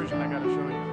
version I gotta show you.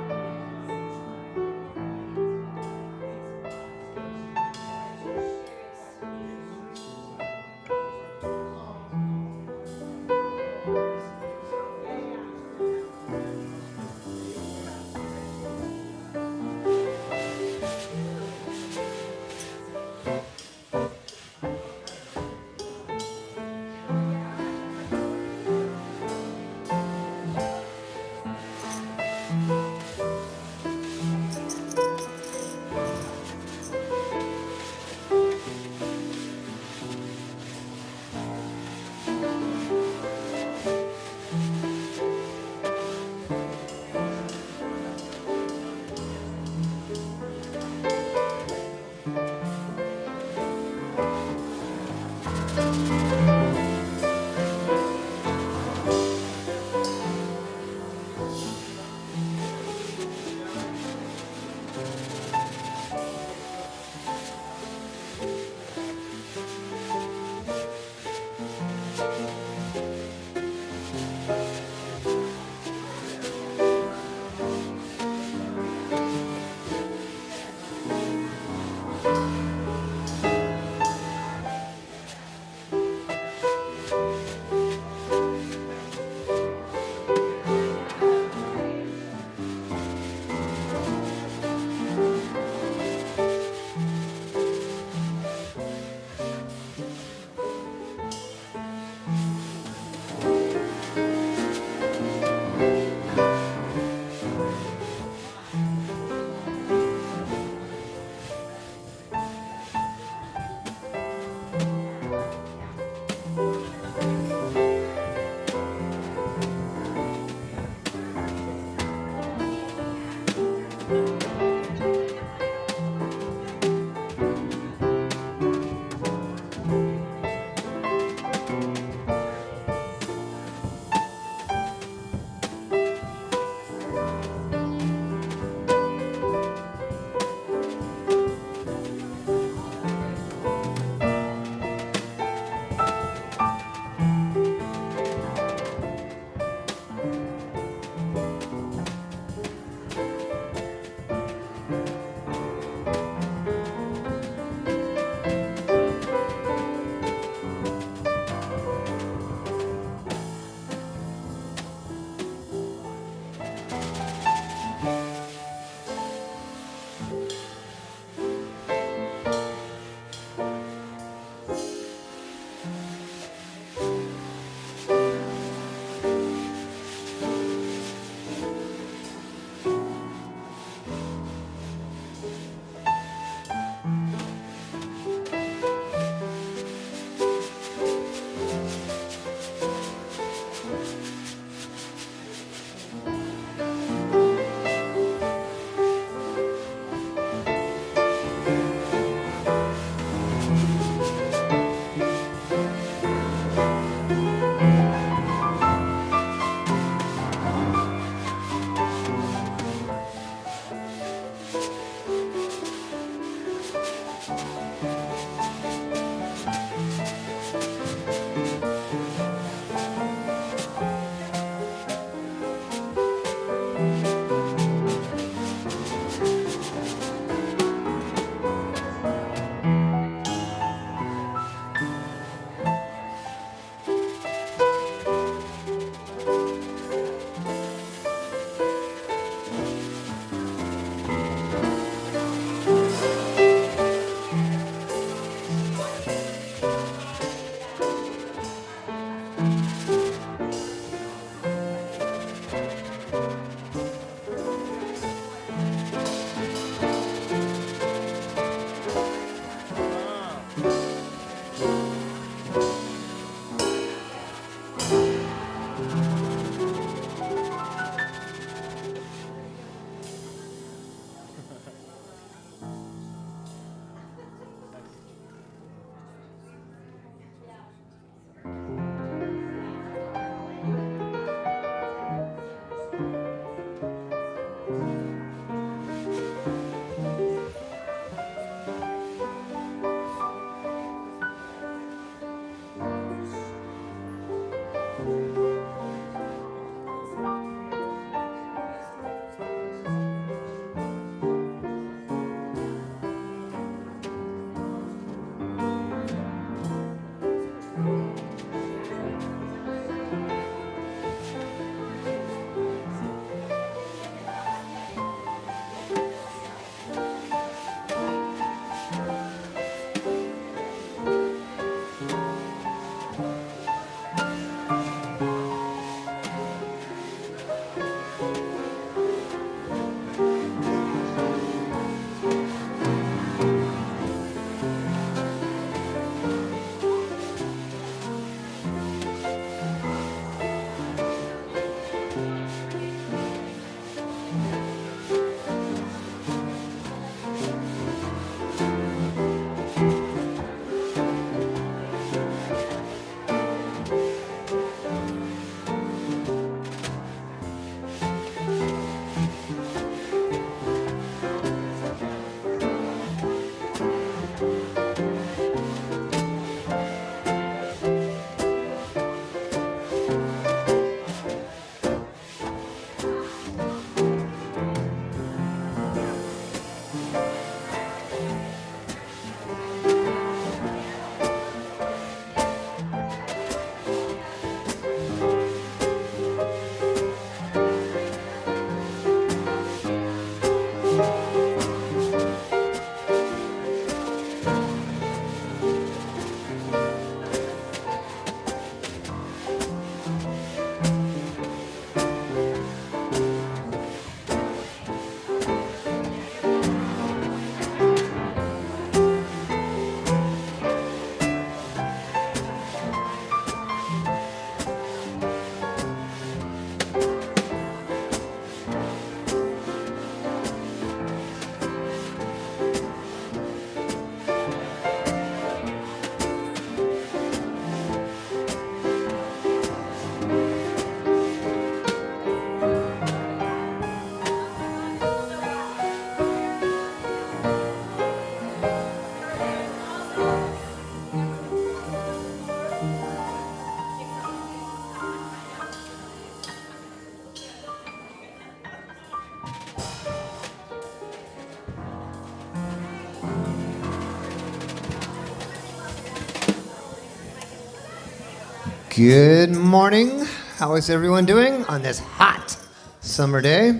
Good morning. How is everyone doing on this hot summer day?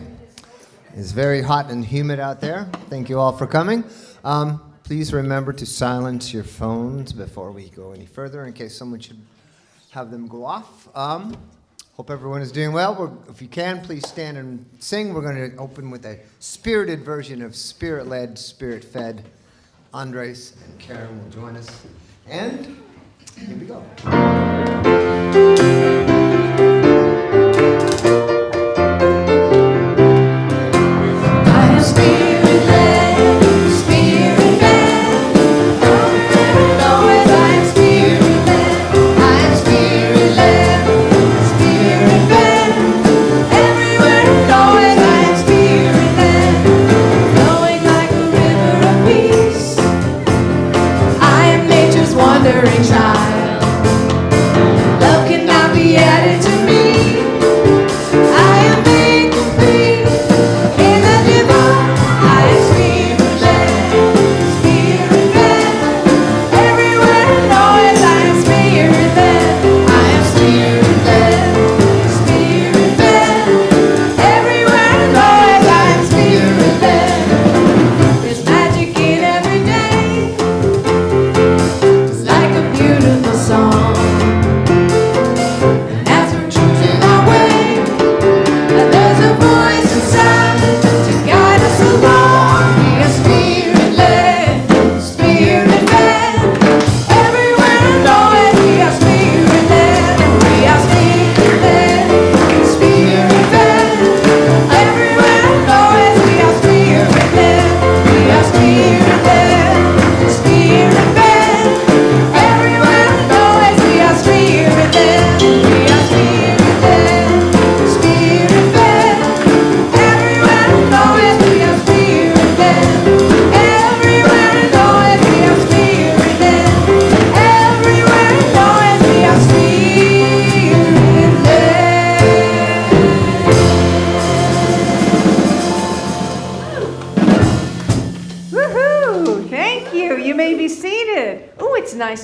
It's very hot and humid out there. Thank you all for coming. Please remember to silence your phones before we go any further in case someone should have them go off. Hope everyone is doing well. If you can, please stand and sing. We're going to open with a spirited version of Spirit-Led, Spirit-Fed. Andres and Karen will join us. And here we go.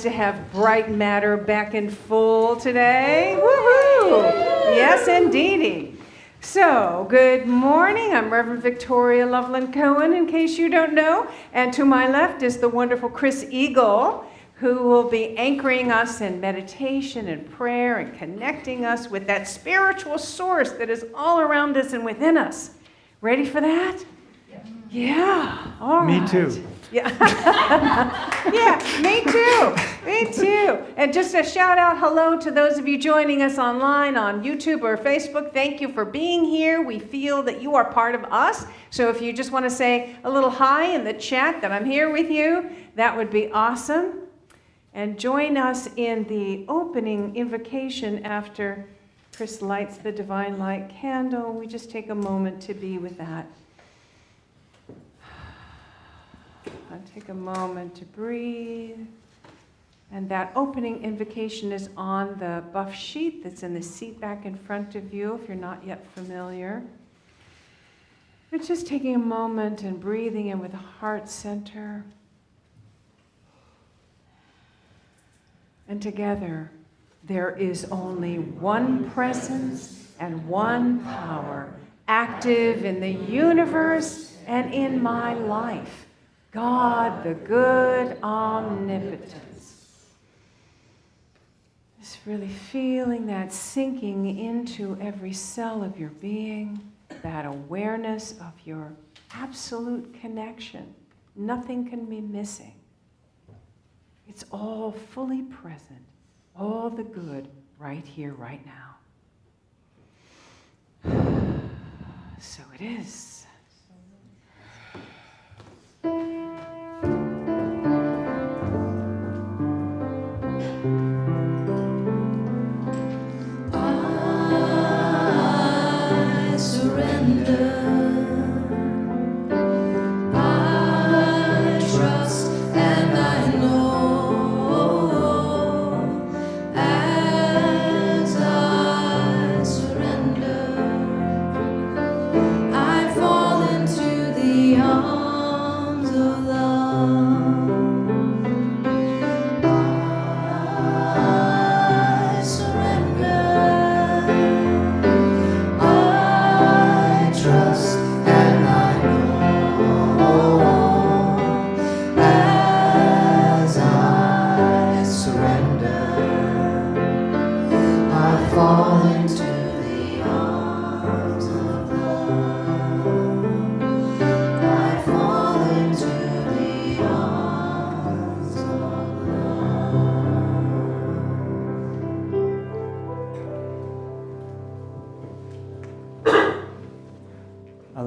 To have bright matter back in full today. Woohoo! Yes, indeedy. So, good morning. I'm Reverend Victoria Loveland-Coen, in case you don't know. And to my left is the wonderful Chris Eagle, who will be anchoring us in meditation and prayer and connecting us with that spiritual source that is all around us and within us. Ready for that? Yeah. All right. Me too. Yeah. Yeah, me too. Me too. And just a shout out hello to those of you joining us online on YouTube or Facebook. Thank you for being here. We feel that you are part of us. So if you just want to say a little hi in the chat that I'm here with you, that would be awesome. And join us in the opening invocation after Chris lights the divine light candle. We just take a moment to be with that. I'll take a moment to breathe. And that opening invocation is on the buff sheet that's in the seat back in front of you, if you're not yet familiar. It's just taking a moment and breathing in with the heart center. And together, there is only one presence and one power, active in the universe and in my life. God, the good omnipotence. Just really feeling that sinking into every cell of your being, that awareness of your absolute connection. Nothing can be missing. It's all fully present, all the good right here, right now. So it is. I fall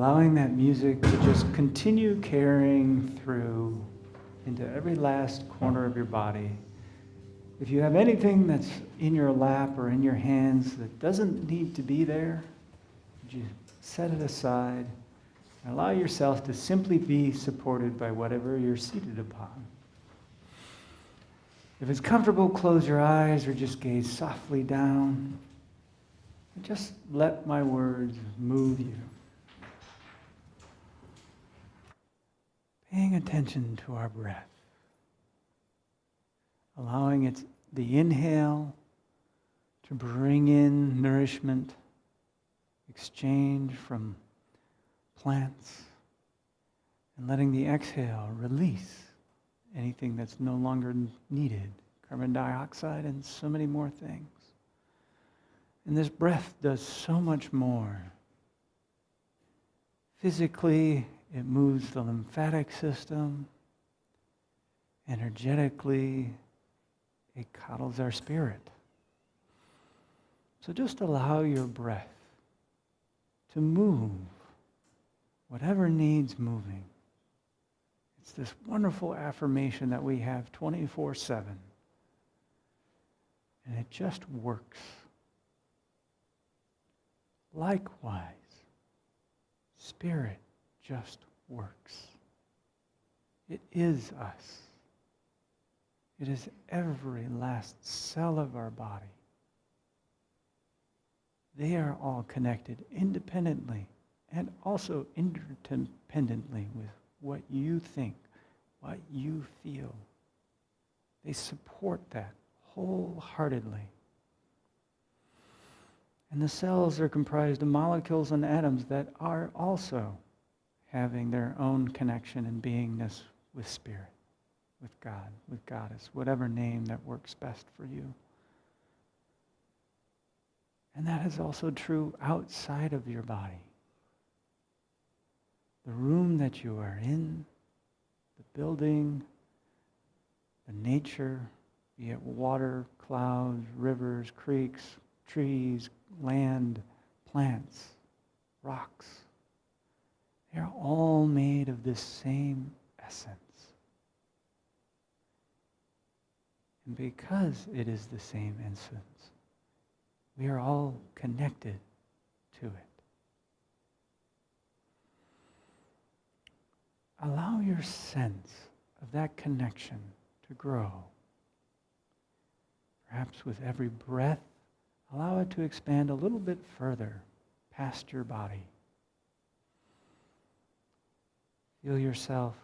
allowing that music to just continue carrying through into every last corner of your body. If you have anything that's in your lap or in your hands that doesn't need to be there, would you set it aside and allow yourself to simply be supported by whatever you're seated upon. If it's comfortable, close your eyes or just gaze softly down. And just let my words move you. Paying attention to our breath. Allowing the inhale to bring in nourishment, exchange from plants, and letting the exhale release anything that's no longer needed, carbon dioxide and so many more things. And this breath does so much more. Physically, it moves the lymphatic system. Energetically, it coddles our spirit. So just allow your breath to move whatever needs moving. It's this wonderful affirmation that we have 24/7. And it just works. Likewise, spirit just works. It is us. It is every last cell of our body. They are all connected independently and also interdependently with what you think, what you feel. They support that wholeheartedly. And the cells are comprised of molecules and atoms that are also having their own connection and beingness with spirit, with God, with Goddess, whatever name that works best for you. And that is also true outside of your body. The room that you are in, the building, the nature, be it water, clouds, rivers, creeks, trees, land, plants, rocks. They are all made of this same essence. And because it is the same essence, we are all connected to it. Allow your sense of that connection to grow. Perhaps with every breath, allow it to expand a little bit further past your body. Feel yourself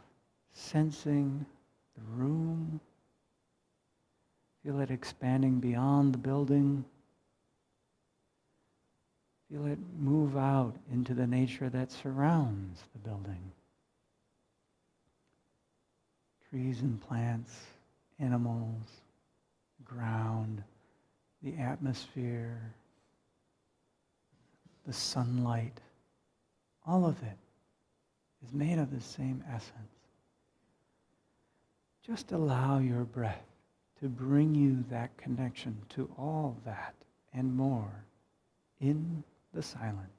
sensing the room. Feel it expanding beyond the building. Feel it move out into the nature that surrounds the building. Trees and plants, animals, ground, the atmosphere, the sunlight, all of it is made of the same essence. Just allow your breath to bring you that connection to all that and more in the silence.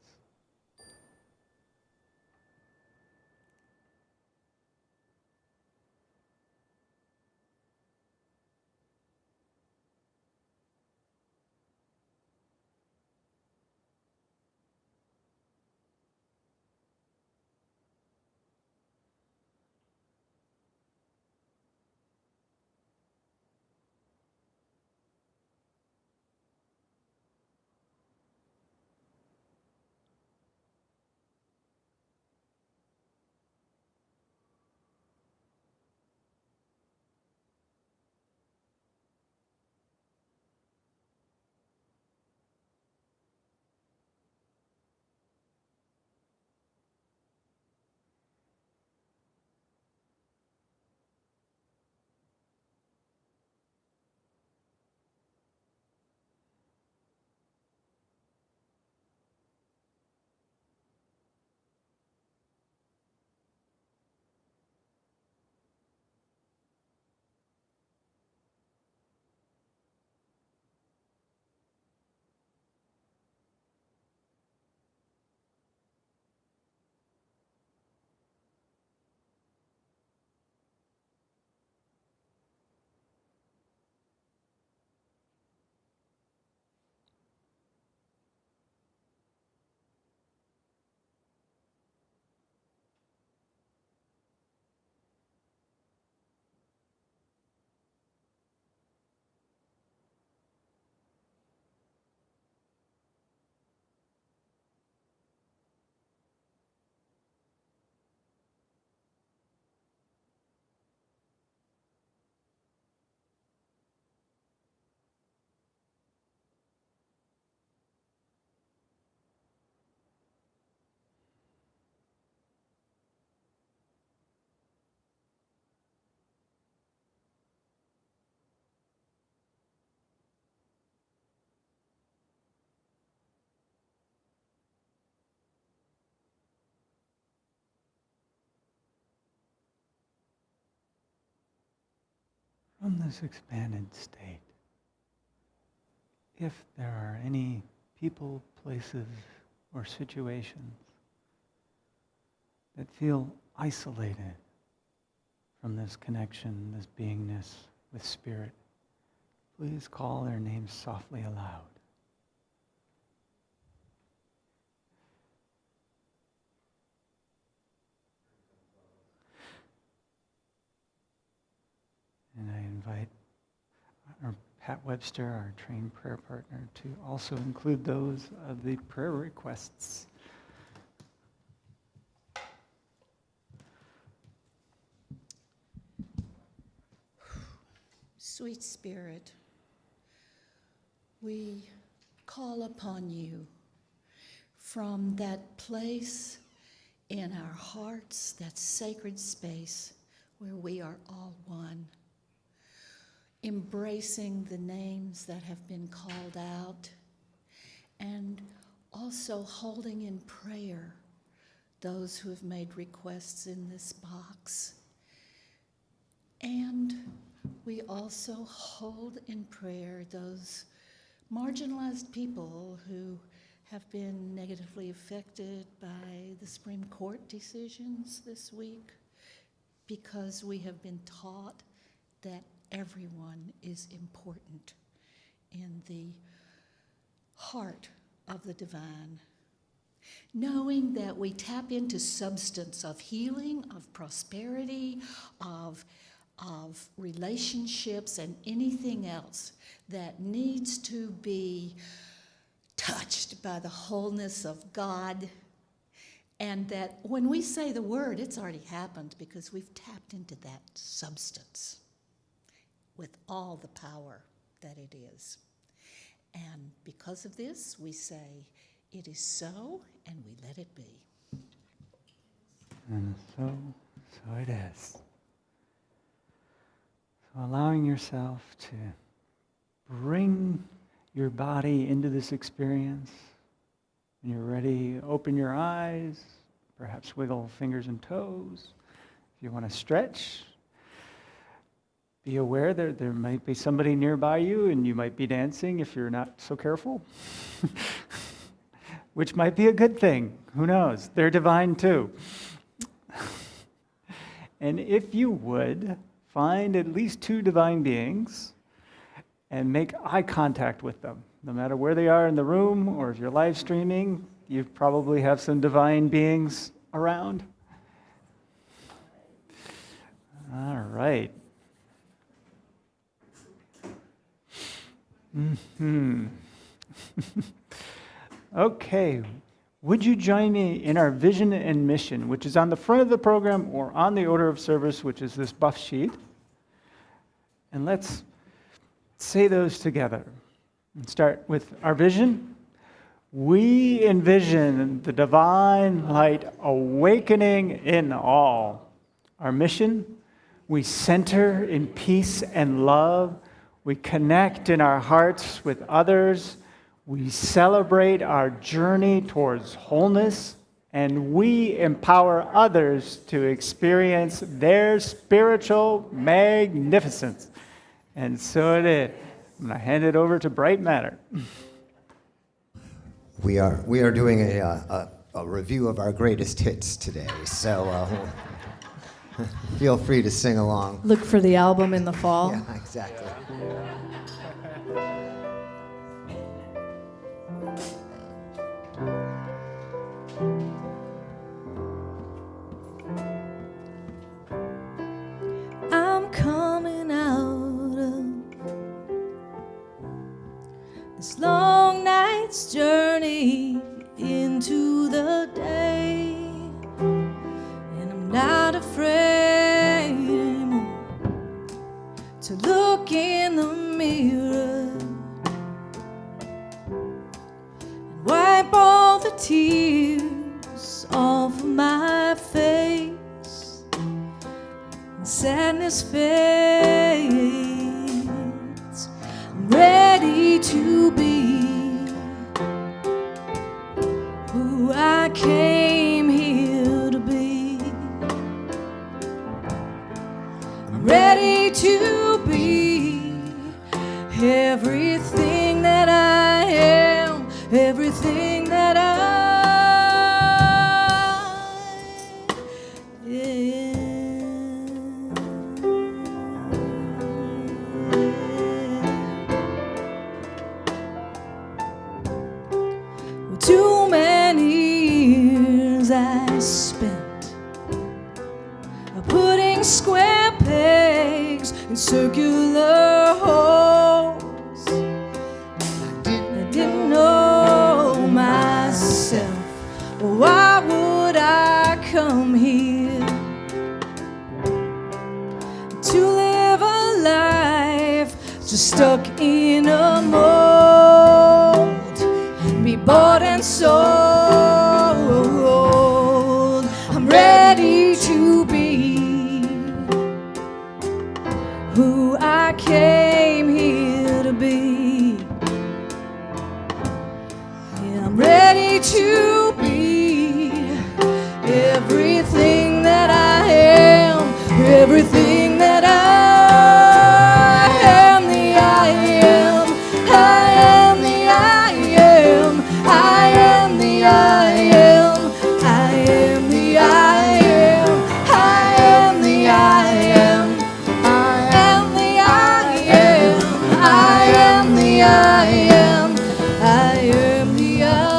from this expanded state, if there are any people, places, or situations that feel isolated from this connection, this beingness with Spirit, please call their names softly aloud. And I invite our Pat Webster, our trained prayer partner, to also include those of the prayer requests. Sweet Spirit, we call upon you from that place in our hearts, that sacred space where we are all one, embracing the names that have been called out, and also holding in prayer those who have made requests in this box. And we also hold in prayer those marginalized people who have been negatively affected by the Supreme Court decisions this week, because we have been taught that everyone is important in the heart of the divine. Knowing that we tap into substance of healing, of prosperity, of relationships, and anything else that needs to be touched by the wholeness of God, and that when we say the word, it's already happened because we've tapped into that substance with all the power that it is. And because of this, we say, it is so, and we let it be. And so it is. So allowing yourself to bring your body into this experience. When you're ready, open your eyes, perhaps wiggle fingers and toes. If you want to stretch, be aware that there might be somebody nearby you and you might be dancing if you're not so careful, which might be a good thing. Who knows? They're divine too. And if you would, find at least 2 divine beings and make eye contact with them. No matter where they are in the room, or if you're live streaming, you probably have some divine beings around. All right. Okay. Would you join me in our vision and mission, which is on the front of the program or on the order of service, which is this buff sheet? And let's say those together. And start with our vision. We envision the divine light awakening in all. Our mission, we center in peace and love. We connect in our hearts with others. We celebrate our journey towards wholeness, and we empower others to experience their spiritual magnificence. And so it is. I'm going to hand it over to Bright Matter. We are doing a review of our greatest hits today, so feel free to sing along. Look for the album in the fall. Yeah, exactly. I'm coming out of this long night's journey into the day, and I'm not afraid anymore to look in the mirror and wipe all the tears off of my face. Sadness fades. I'm ready to be who I came here to be. I'm ready to be Too many years I spent putting square pegs in circular holes. I didn't know myself. Why would I come here to live a life just stuck in a mold? Be bought and sold. I'm ready to be who I came here to be. Yeah, I'm ready to be everything that I am, everything that I am, the I am. I am the I am. I am the I am. I am the I am. I am the I am. I am the I am. I am the I am. I am the I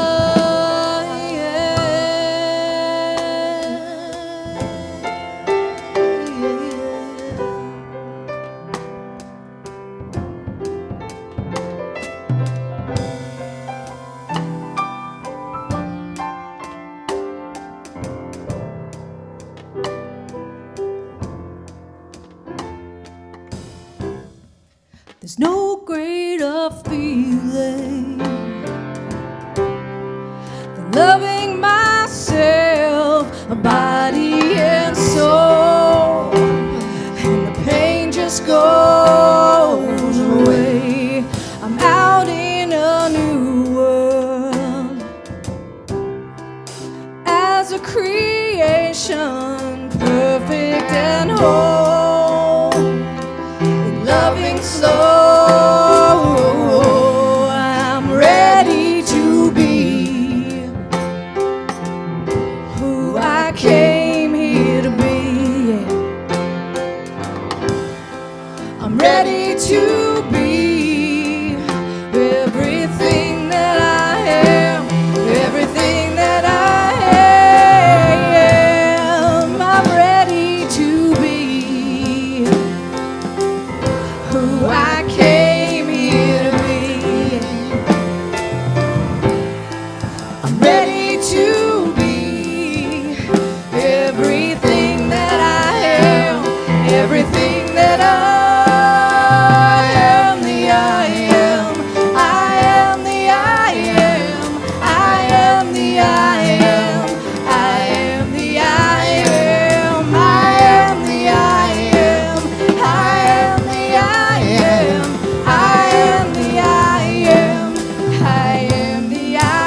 There's no greater feeling than loving myself, body and soul, and the pain just goes away. I'm out in a new world as a creation, perfect and whole, loving soul. I'm ready to be who I came here to be. I'm ready to be everything that I am, everything that I am. I'm ready to be who I came here to be. I'm ready to be everything that I am, everything that I am, the I am. I am the I am. I am the I am. I am the I am. I am the I am. I am the I am. I am the I am. I am the I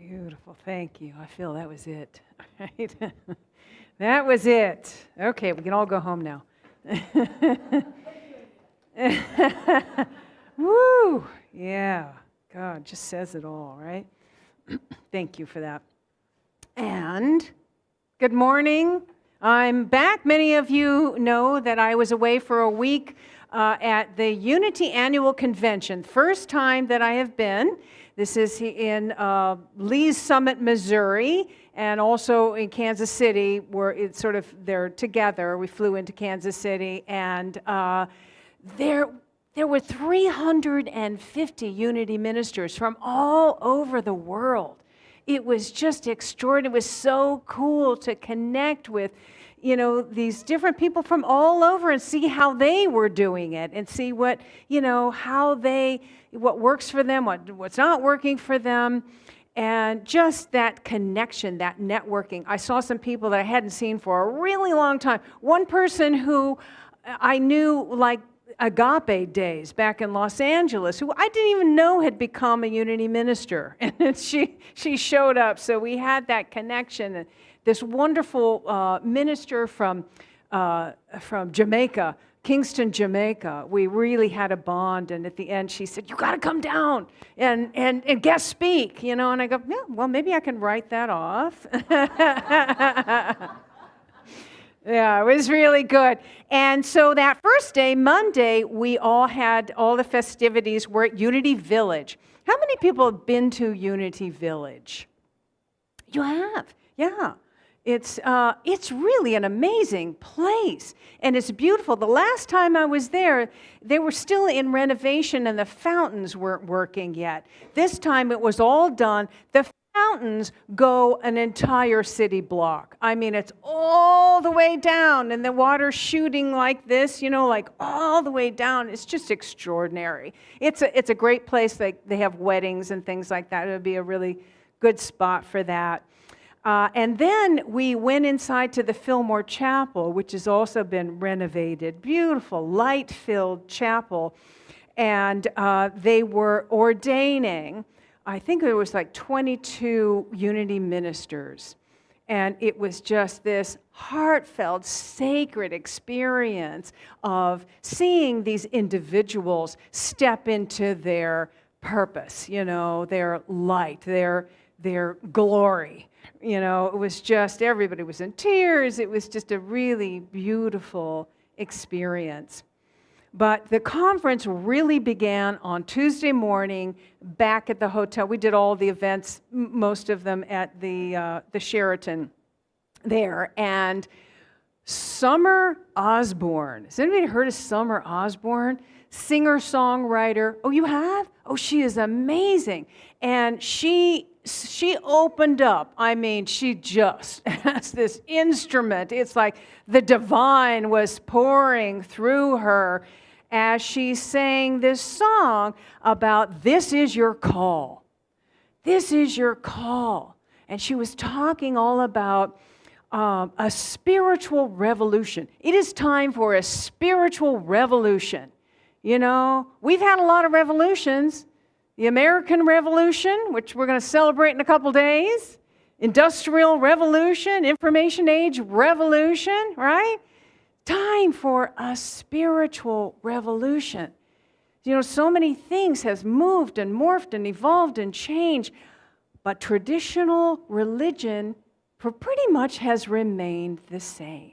Beautiful, thank you. I feel that was it. Right? That was it. Okay, we can all go home now. Woo! Yeah, God just says it all, right? Thank you for that. And good morning. I'm back. Many of you know that I was away for a week at the Unity Annual Convention. First time that I have been. This is in Lee's Summit, Missouri, and also in Kansas City, where it's sort of, they're together. We flew into Kansas City, and there were 350 Unity ministers from all over the world. It was just extraordinary. It was so cool to connect with, you know, these different people from all over and see how they were doing it and see what, you know, what works for them, what's not working for them, and just that connection, that networking. I saw some people that I hadn't seen for a really long time. One person who I knew like Agape days back in Los Angeles, who I didn't even know had become a Unity minister. And she showed up, so we had that connection. And this wonderful minister from Jamaica, Kingston, Jamaica, we really had a bond. And at the end, she said, "You got to come down and guest speak," And I go, "Yeah, well, maybe I can write that off." Yeah, it was really good. And so that first day, Monday, we all had all the festivities. We're at Unity Village. How many people have been to Unity Village? You have, yeah. It's really an amazing place, and it's beautiful. The last time I was there, they were still in renovation, and the fountains weren't working yet. This time, it was all done. The fountains go an entire city block. I mean, it's all the way down, and the water's shooting like this, like all the way down. It's just extraordinary. It's a great place. They have weddings and things like that. It would be a really good spot for that. And then we went inside to the Fillmore Chapel, which has also been renovated. Beautiful, light-filled chapel. And they were ordaining, I think it was like 22 Unity ministers. And it was just this heartfelt, sacred experience of seeing these individuals step into their purpose, their light, their glory. It was just, everybody was in tears. It was just a really beautiful experience. But the conference really began on Tuesday morning back at the hotel. We did all the events, most of them at the Sheraton there. And Summer Osborne. Has anybody heard of Summer Osborne? Singer-songwriter. Oh, you have? Oh, she is amazing. And she opened up. I mean, she just has this instrument. It's like the divine was pouring through her as she sang this song about this is your call. This is your call. And she was talking all about a spiritual revolution. It is time for a spiritual revolution. We've had a lot of revolutions. The American Revolution, which we're going to celebrate in a couple days. Industrial Revolution, Information Age Revolution, right? Time for a spiritual revolution. So many things have moved and morphed and evolved and changed, but traditional religion pretty much has remained the same.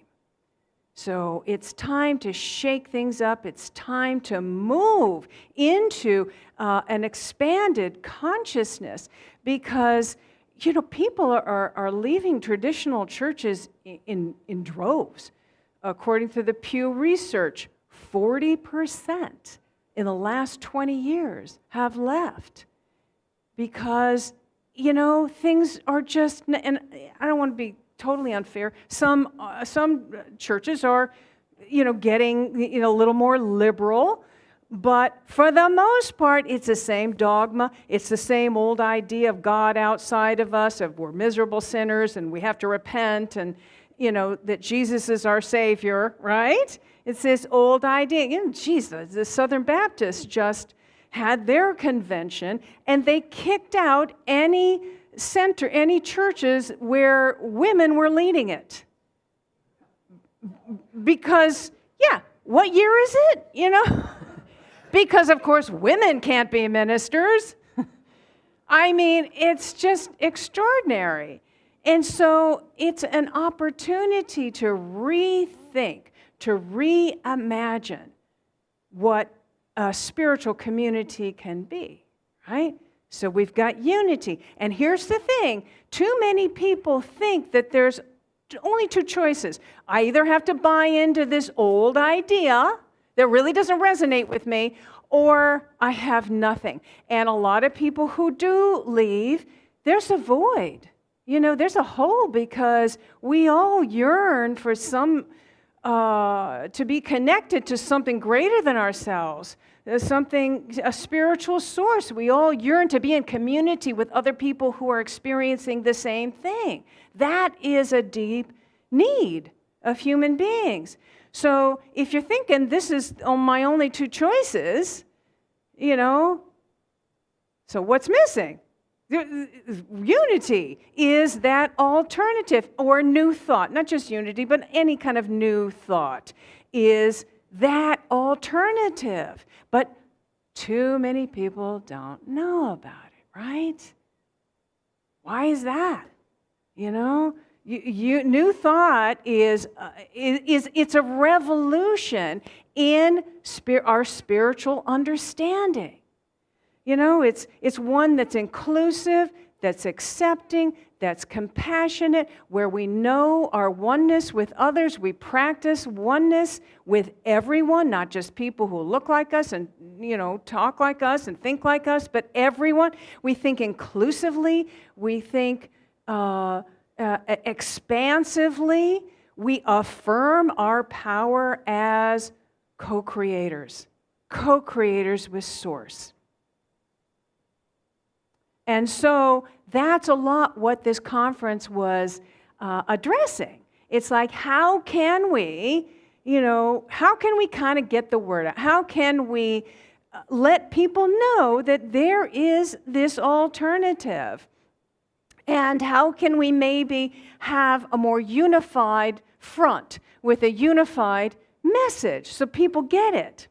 So it's time to shake things up. It's time to move into an expanded consciousness because, people are leaving traditional churches in droves. According to the Pew Research, 40% in the last 20 years have left because, things are just, and I don't want to be totally unfair. Some churches are, getting, a little more liberal, but for the most part, it's the same dogma. It's the same old idea of God outside of us, of we're miserable sinners and we have to repent, and that Jesus is our Savior, right? It's this old idea. Jesus, the Southern Baptists just had their convention, and they kicked out any churches where women were leading it. Because, what year is it? Because, of course, women can't be ministers. I mean, it's just extraordinary. And so it's an opportunity to rethink, to reimagine what a spiritual community can be, right? So we've got unity. And here's the thing. Too many people think that there's only two choices. I either have to buy into this old idea that really doesn't resonate with me, or I have nothing. And a lot of people who do leave, there's a void. There's a hole because we all yearn for to be connected to something greater than ourselves. A spiritual source. We all yearn to be in community with other people who are experiencing the same thing. That is a deep need of human beings. So if you're thinking this is my only two choices, so what's missing? Unity is that alternative or new thought, not just unity, but any kind of new thought is that alternative. But too many people don't know about it, right? Why is that? New thought is it's a revolution in our spiritual understanding. It's one that's inclusive, that's accepting, that's compassionate, where we know our oneness with others. We practice oneness with everyone, not just people who look like us and, talk like us and think like us, but everyone. We think inclusively. We think expansively. We affirm our power as co-creators with Source. And so that's a lot what this conference was addressing. It's like, how can we kind of get the word out? How can we let people know that there is this alternative? And how can we maybe have a more unified front with a unified message so people get it?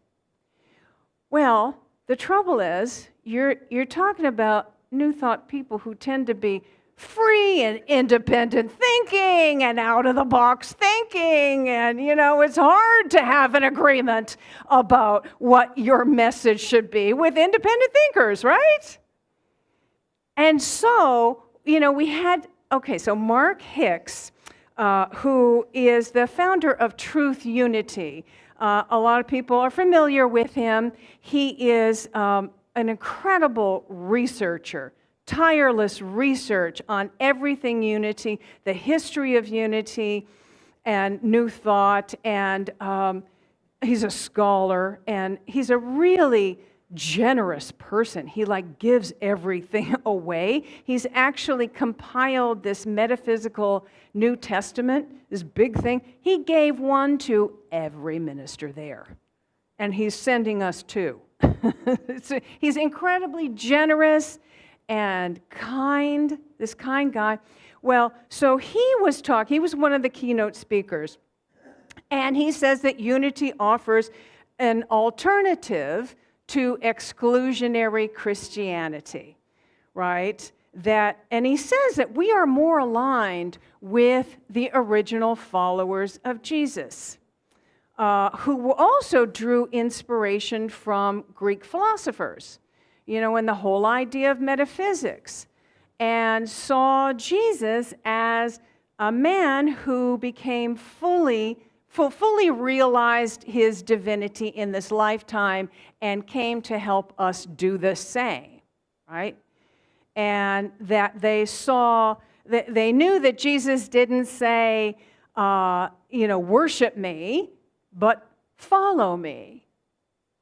Well, the trouble is, you're talking about New Thought people who tend to be free and independent thinking and out-of-the-box thinking, and, it's hard to have an agreement about what your message should be with independent thinkers, right? And so, so Mark Hicks, who is the founder of Truth Unity, a lot of people are familiar with him. He is an incredible researcher, tireless research on everything unity, the history of unity and New Thought, and he's a scholar, and he's a really generous person. He gives everything away. He's actually compiled this metaphysical New Testament, this big thing. He gave one to every minister there, and he's sending us two. He's incredibly generous and kind, this kind guy. Well, so he was one of the keynote speakers, and he says that unity offers an alternative to exclusionary Christianity, right? And he says that we are more aligned with the original followers of Jesus, who also drew inspiration from Greek philosophers, and the whole idea of metaphysics, and saw Jesus as a man who became fully realized his divinity in this lifetime and came to help us do the same, right? And that they knew that Jesus didn't say, worship me, but follow me.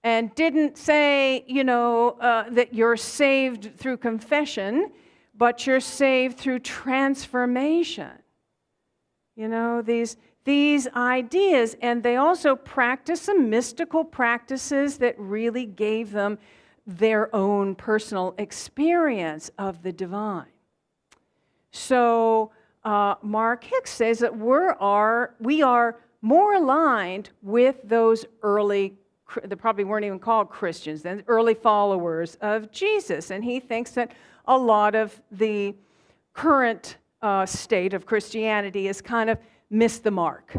And didn't say, that you're saved through confession, but you're saved through transformation. These ideas, and they also practiced some mystical practices that really gave them their own personal experience of the divine. So Mark Hicks says that we are more aligned with those early, they probably weren't even called Christians then, early followers of Jesus. And he thinks that a lot of the current state of Christianity has kind of missed the mark.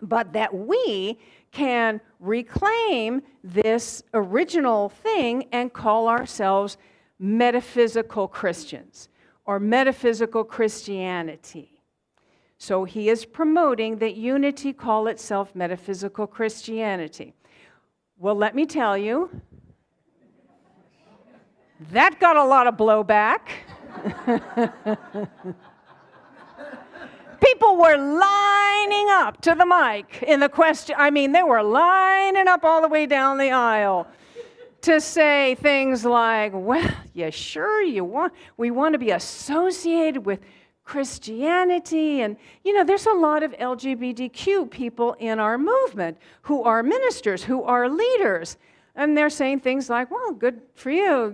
But that we can reclaim this original thing and call ourselves metaphysical Christians or metaphysical Christianity. So he is promoting that unity call itself metaphysical Christianity. Well, let me tell you, that got a lot of blowback. People were lining up to the mic in the question. They were lining up all the way down the aisle to say things like, well, we want to be associated with Christianity. And, there's a lot of LGBTQ people in our movement who are ministers, who are leaders. And they're saying things like, well, good for you,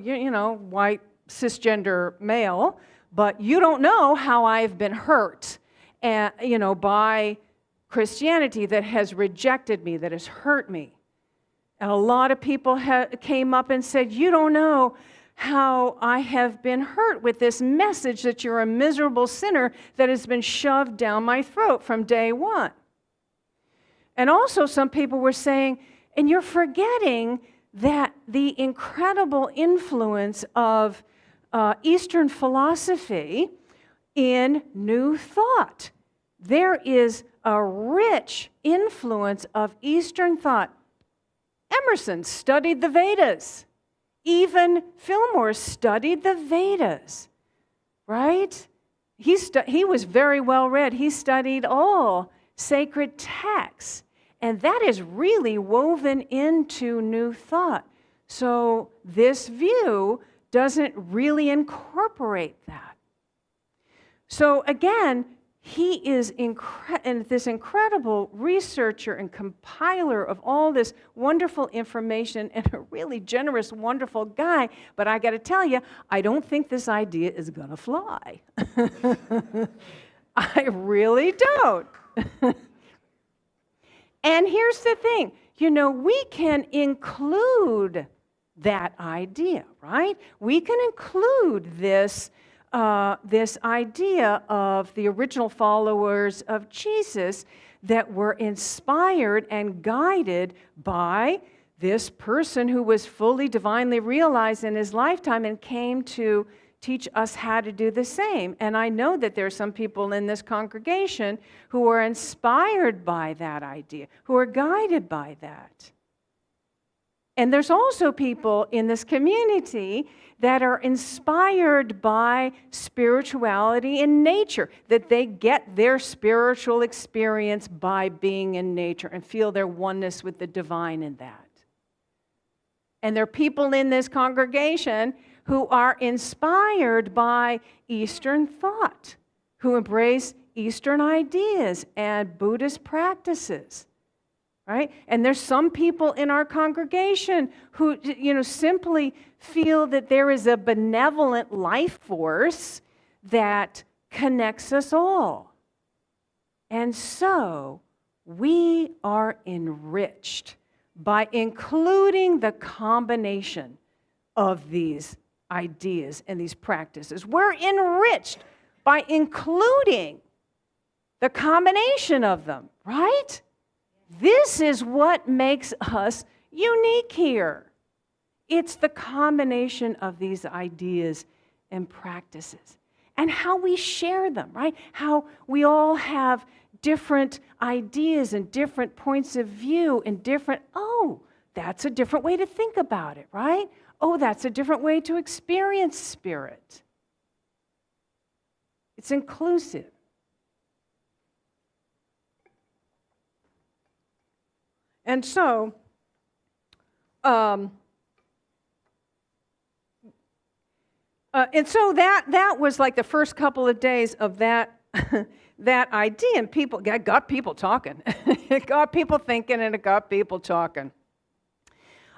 white cisgender male, but you don't know how I've been hurt, by Christianity that has rejected me, that has hurt me. And a lot of people came up and said, you don't know how I have been hurt with this message that you're a miserable sinner that has been shoved down my throat from day one. And also some people were saying, and you're forgetting that the incredible influence of Eastern philosophy in New Thought. There is a rich influence of Eastern thought. Emerson studied the Vedas. Even Fillmore studied the Vedas, right? He was very well read. He studied all sacred texts. And that is really woven into New Thought. So this view doesn't really incorporate that. So again, he is this incredible researcher and compiler of all this wonderful information, and a really generous, wonderful guy. But I got to tell you, I don't think this idea is going to fly. I really don't. And here's the thing, we can include that idea, right? We can include this idea of the original followers of Jesus that were inspired and guided by this person who was fully divinely realized in his lifetime and came to teach us how to do the same. And I know that there are some people in this congregation who are inspired by that idea, who are guided by that. And there's also people in this community that are inspired by spirituality in nature, that they get their spiritual experience by being in nature and feel their oneness with the divine in that. And there are people in this congregation who are inspired by Eastern thought, who embrace Eastern ideas and Buddhist practices. Right? And there's some people in our congregation who, simply feel that there is a benevolent life force that connects us all. And so we are enriched by including the combination of these ideas and these practices. We're enriched by including the combination of them, right? This is what makes us unique here. It's the combination of these ideas and practices and how we share them, right? How we all have different ideas and different points of view and that's a different way to think about it, right? Oh, that's a different way to experience spirit. It's inclusive. And so, that was like the first couple of days of that that idea, and it got people talking. It got people thinking, and it got people talking.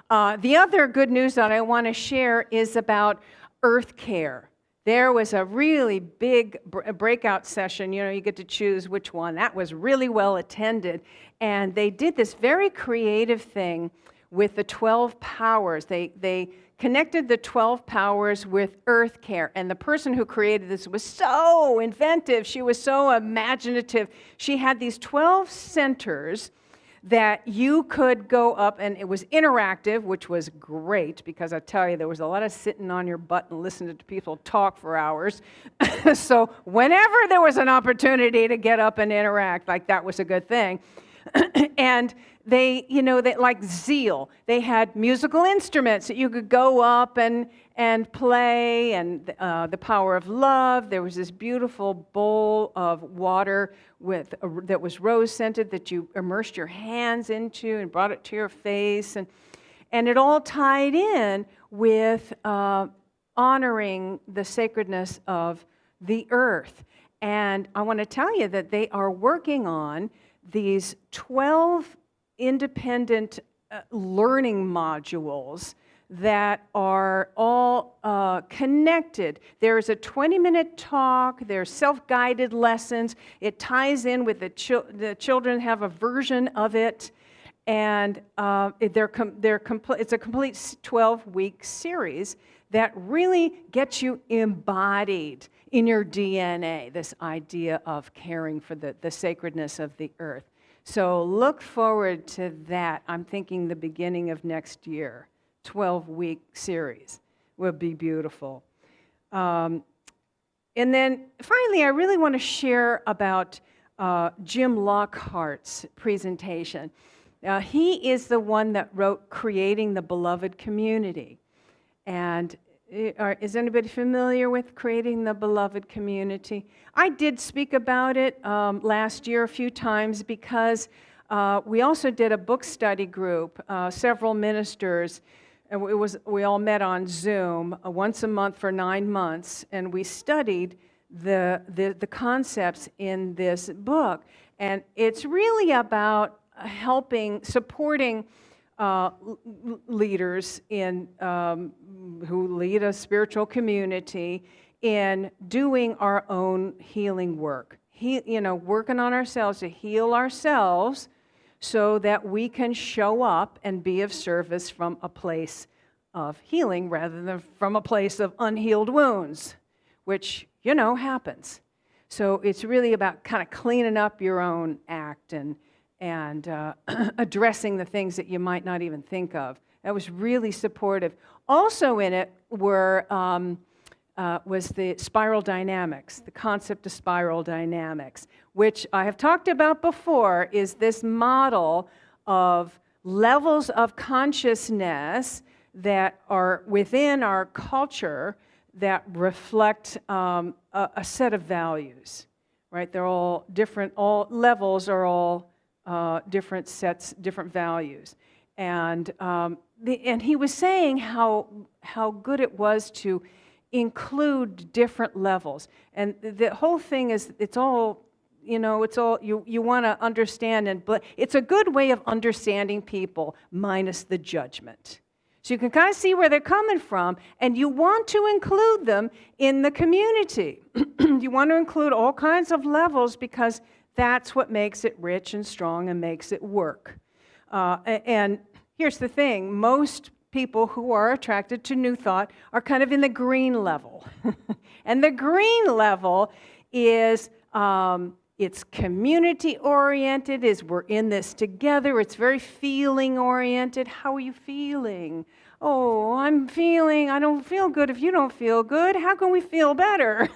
The other good news that I want to share is about earth care. There was a really big breakout session. You get to choose which one. That was really well attended. And they did this very creative thing with the 12 powers. They connected the 12 powers with earth care. And the person who created this was so inventive. She was so imaginative. She had these 12 centers that you could go up, and it was interactive, which was great, because I tell you, there was a lot of sitting on your butt and listening to people talk for hours. So whenever there was an opportunity to get up and interact, that was a good thing. And they like Zeal, they had musical instruments that you could go up and play, and the power of love. There was this beautiful bowl of water that was rose-scented that you immersed your hands into and brought it to your face. And it all tied in with honoring the sacredness of the earth. And I want to tell you that they are working on these 12 independent learning modules that are all connected. There's a 20-minute talk, there's self-guided lessons, it ties in with the children have a version of it, and it's a complete 12-week series that really gets you embodied in your DNA, this idea of caring for the sacredness of the earth. So look forward to that. I'm thinking the beginning of next year. 12-week series will be beautiful. And then finally, I really want to share about Jim Lockhart's presentation. He is the one that wrote Creating the Beloved Community. And is anybody familiar with Creating the Beloved Community? I did speak about it last year a few times because we also did a book study group, several ministers. And we all met on Zoom once a month for 9 months, and we studied the concepts in this book. And it's really about supporting leaders who lead a spiritual community in doing our own healing work. Working on ourselves to heal ourselves, so that we can show up and be of service from a place of healing rather than from a place of unhealed wounds, which, happens. So it's really about kind of cleaning up your own act and addressing the things that you might not even think of. That was really supportive. Also in it was the spiral dynamics, the concept of spiral dynamics, which I have talked about before, is this model of levels of consciousness that are within our culture that reflect a set of values, right? They're all different, all levels are all different sets, different values. And he was saying how good it was to include different levels. And the whole thing is, it's all you want to understand, but it's a good way of understanding people minus the judgment. So you can kind of see where they're coming from, and you want to include them in the community. You want to include all kinds of levels because that's what makes it rich and strong and makes it work. And here's the thing, most people who are attracted to New Thought are kind of in the green level. And the green level is, it's community-oriented, we're in this together, it's very feeling-oriented. How are you feeling? Oh, I don't feel good if you don't feel good. How can we feel better?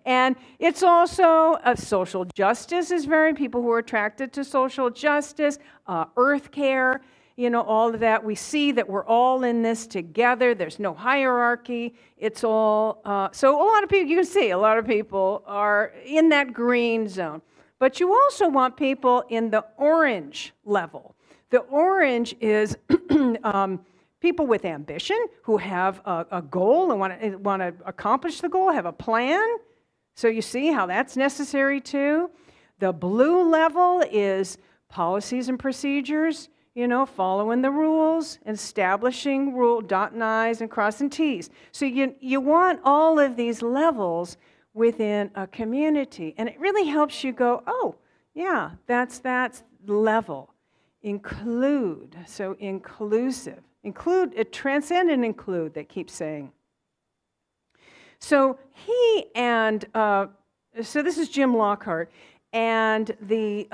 And it's also, social justice is people who are attracted to social justice, earth care, all of that. We see that we're all in this together. There's no hierarchy. It's all, so a lot of people, you can see a lot of people are in that green zone. But you also want people in the orange level. The orange is people with ambition who have a goal and want to accomplish the goal, have a plan. So you see how that's necessary too. The blue level is policies and procedures, following the rules, establishing dotting I's and crossing T's. So you want all of these levels within a community. And it really helps you go, oh, yeah, that's level. Include, so inclusive. Include, transcend and include, they keep saying. So so this is Jim Lockhart, and the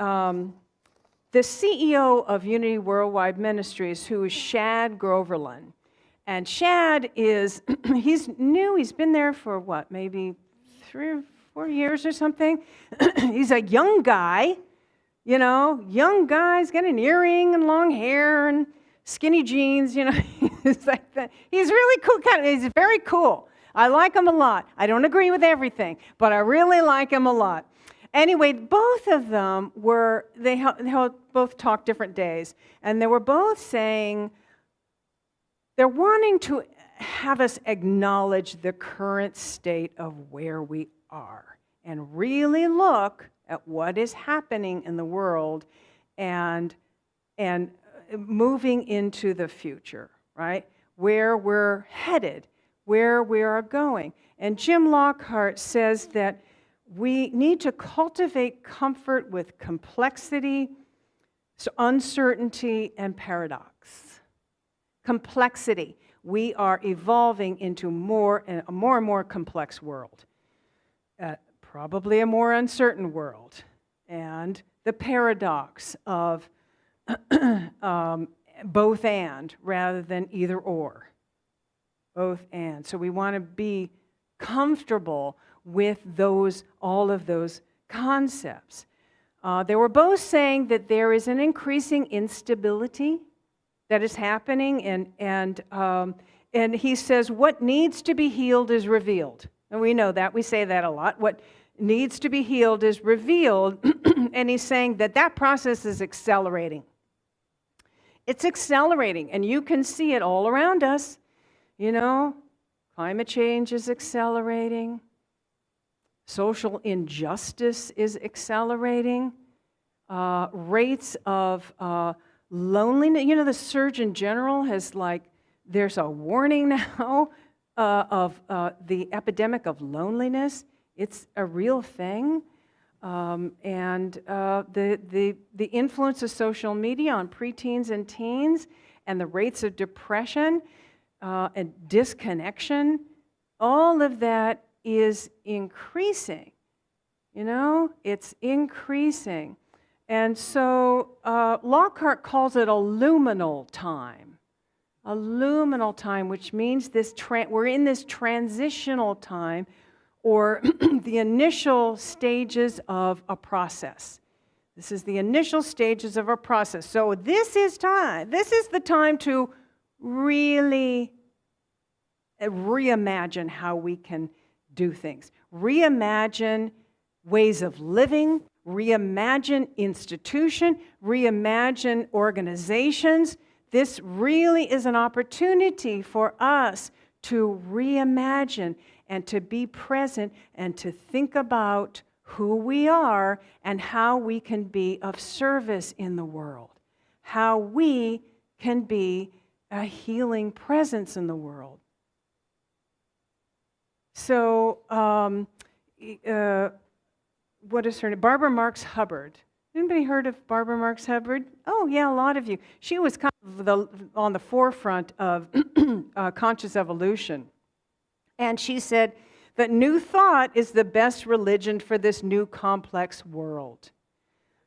CEO of Unity Worldwide Ministries, who is Shad Groverland. And Shad is, he's new, he's been there for maybe 3 or 4 years or something. He's a young guy, young guy's got an earring and long hair and skinny jeans, It's like that. He's really cool, he's very cool. I like him a lot. I don't agree with everything, but I really like him a lot. Anyway, both of them they both talk different days, and they were both saying they're wanting to have us acknowledge the current state of where we are and really look at what is happening in the world and moving into the future, right? Where we're headed, where we are going. And Jim Lockhart says that we need to cultivate comfort with complexity, uncertainty, and paradox. Complexity. We are evolving into a more and more complex world. Probably a more uncertain world. And the paradox of both and rather than either or. Both and. So we want to be comfortable with all of those concepts. They were both saying that there is an increasing instability that is happening, and he says what needs to be healed is revealed. And we know that. We say that a lot. What needs to be healed is revealed, and he's saying that process is accelerating. It's accelerating, and you can see it all around us. You know, climate change is accelerating. Social injustice is accelerating. Rates of loneliness. You know, the Surgeon General has there's a warning now of the epidemic of loneliness. It's a real thing. And the influence of social media on preteens and teens and the rates of depression and disconnection, all of that is increasing. You know, it's increasing. And so Lockhart calls it a luminal time. A luminal time, which means we're in this transitional time, or the initial stages of a process. This is the initial stages of a process. So this is the time to really reimagine how we can do things. Reimagine ways of living, reimagine institution, reimagine organizations. This really is an opportunity for us to reimagine and to be present and to think about who we are and how we can be of service in the world, how we can be a healing presence in the world. So, what is her name? Barbara Marx Hubbard. Anybody heard of Barbara Marx Hubbard? Oh, yeah, a lot of you. She was kind of on the forefront of conscious evolution. And she said that new thought is the best religion for this new complex world.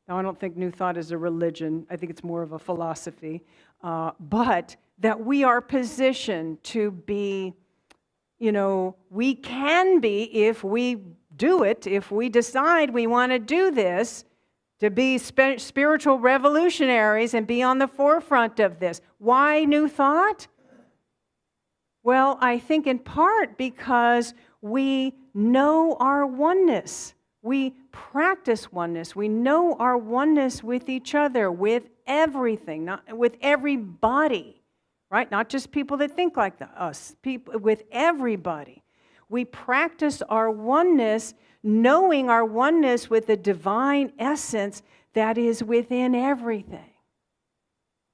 Now, I don't think new thought is a religion. I think it's more of a philosophy. But that we are positioned to be, you know, we can be, if we do it, if we decide we want to do this, to be spiritual revolutionaries and be on the forefront of this. Why new thought? Well, I think in part because we know our oneness. We practice oneness. We know our oneness with each other, with everything, with everybody, right? Not just people that think like us, people, with everybody. We practice our oneness, knowing our oneness with the divine essence that is within everything.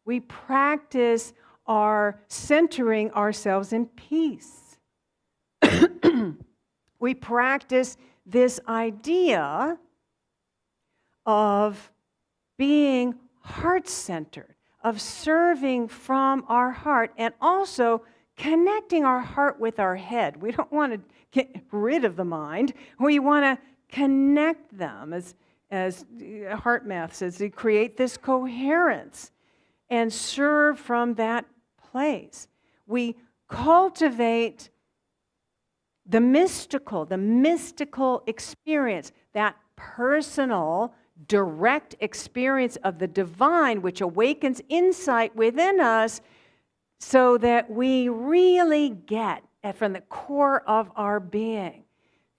We practice our centering ourselves in peace. We practice this idea of being heart-centered, of serving from our heart, and also connecting our heart with our head. We don't want to get rid of the mind. We want to connect them, as HeartMath says, to create this coherence and serve from that place. We cultivate the mystical experience, that personal, direct experience of the divine, which awakens insight within us, so that we really get, from the core of our being,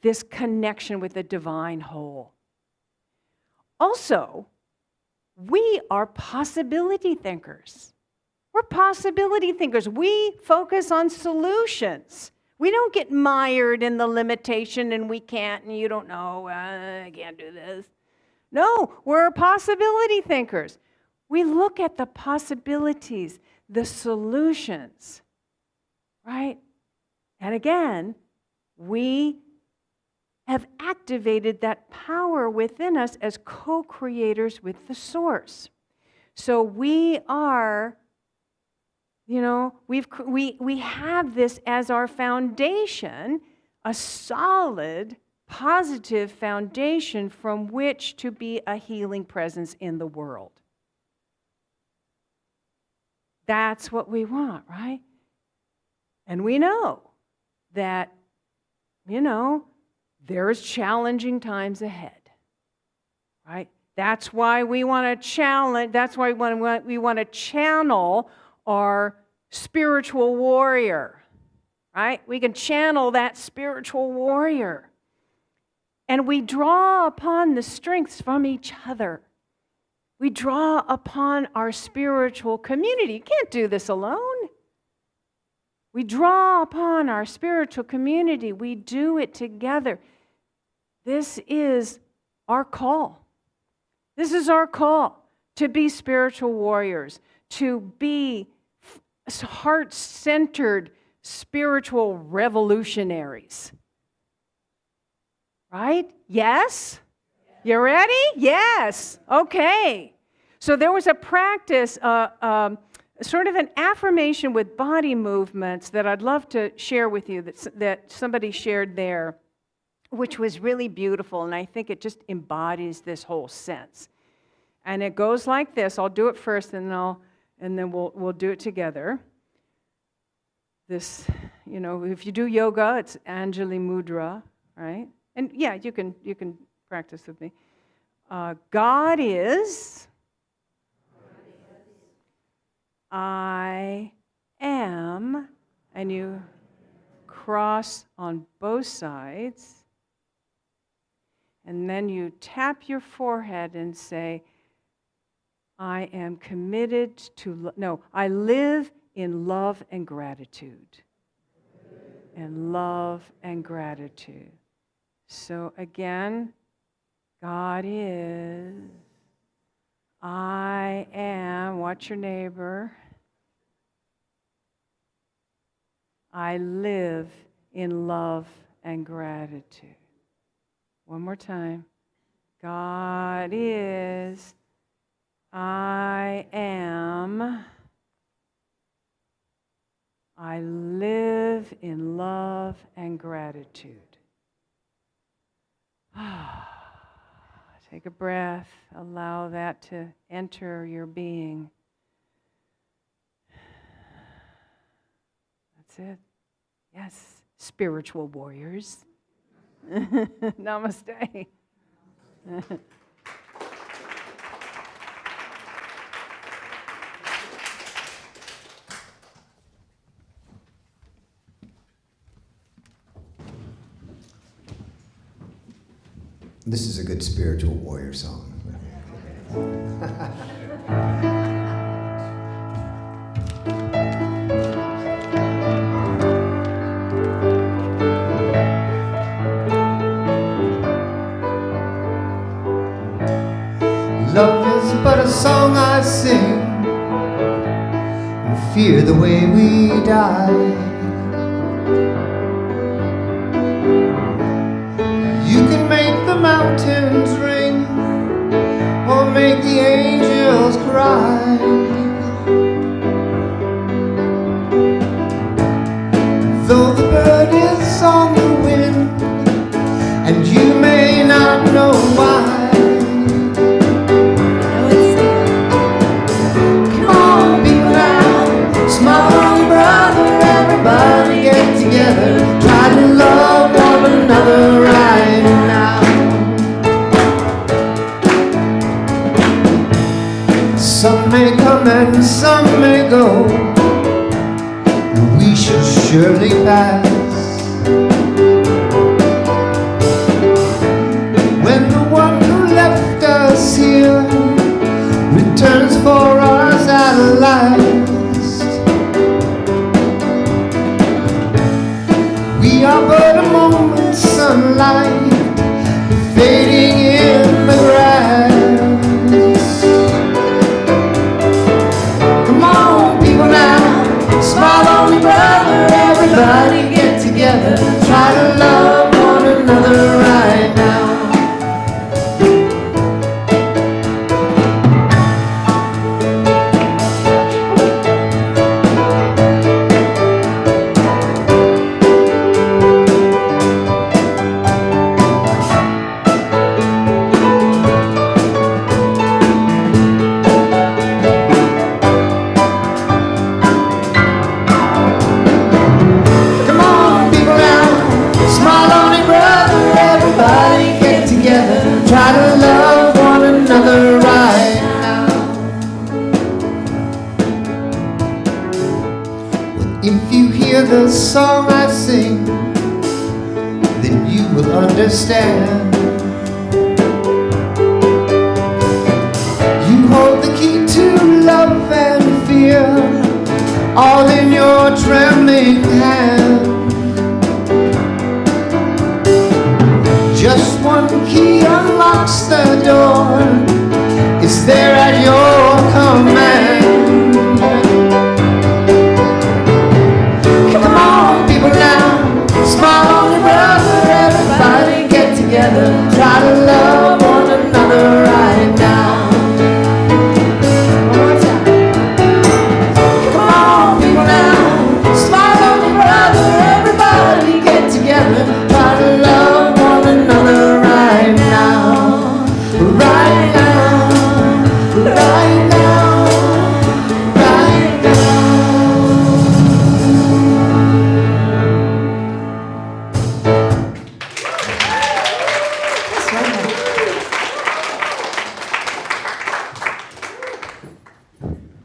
this connection with the divine whole. Also, we are possibility thinkers. We're possibility thinkers. We focus on solutions. We don't get mired in the limitation and we can't and you don't know, I can't do this. No, we're possibility thinkers. We look at the possibilities, the solutions, right? And again, we have activated that power within us as co-creators with the source. So we are, we have this as our foundation, a solid, positive foundation from which to be a healing presence in the world. That's what we want, right? And we know that, there's challenging times ahead, right? That's why we want to challenge, that's why we want to channel our spiritual warrior, right? We can channel that spiritual warrior. And we draw upon the strengths from each other. We draw upon our spiritual community. You can't do this alone. We draw upon our spiritual community. We do it together. This is our call. This is our call to be spiritual warriors, to be heart-centered spiritual revolutionaries. Right? Yes? You ready? Yes. Okay. So there was a practice, sort of an affirmation with body movements that I'd love to share with you that somebody shared there, which was really beautiful, and I think it just embodies this whole sense. And it goes like this. I'll do it first, and then we'll do it together. This, if you do yoga, it's Anjali Mudra, right? And yeah, you can practice with me. God is, I am, and you cross on both sides. And then you tap your forehead and say, I am committed to, I live in love and gratitude. And love and gratitude. So again, God is, I am, watch your neighbor. I live in love and gratitude. One more time. God is, I am, I live in love and gratitude. Take a breath. Allow that to enter your being. That's it. Yes, spiritual warriors. Namaste. This is a good spiritual warrior song. Love is but a song I sing, and fear the way we die. You can make the mountains ring, or make the angels cry. Though the bird is on the wind, and you may not know why. Come on, be loud, small brother, everybody get together, try to love one another right now. Some may come and some may go, and we shall surely pass. When the one who left us here returns for us at last, smile on me, brother. Everybody get together. Try to love one another right now. Try to love one another right now. Well, if you hear the song I sing, then you will understand. You hold the key to love and fear, all in your trembling hand. Just one key unlocks the door. It's there at your command. Come on, people now, smile on me, brother. Everybody get together. Try to love one another right now. One more time. Come on, people now, smile on me, brother. Everybody get together. Try to love another right now, right now, right now, right now.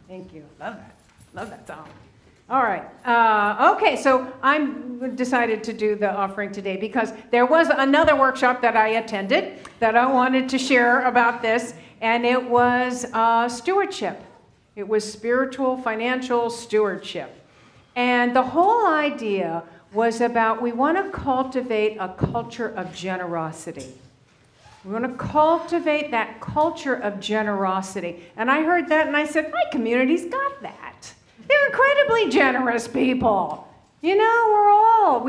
Thank you. Love that. Love that song. All right. Okay, so I'm decided to do the offering today because there was another workshop that I attended that I wanted to share about this, and it was stewardship. It was spiritual, financial stewardship. And the whole idea was about we want to cultivate a culture of generosity. We want to cultivate that culture of generosity. And I heard that and I said, my community's got that. They're incredibly generous people. You know,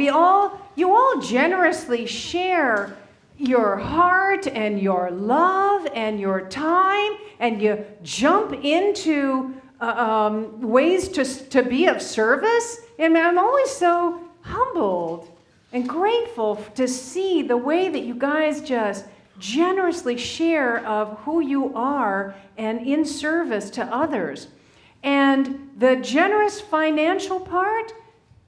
you all generously share your heart and your love and your time, and you jump into ways to be of service. And I'm always so humbled and grateful to see the way that you guys just generously share of who you are and in service to others. And the generous financial part,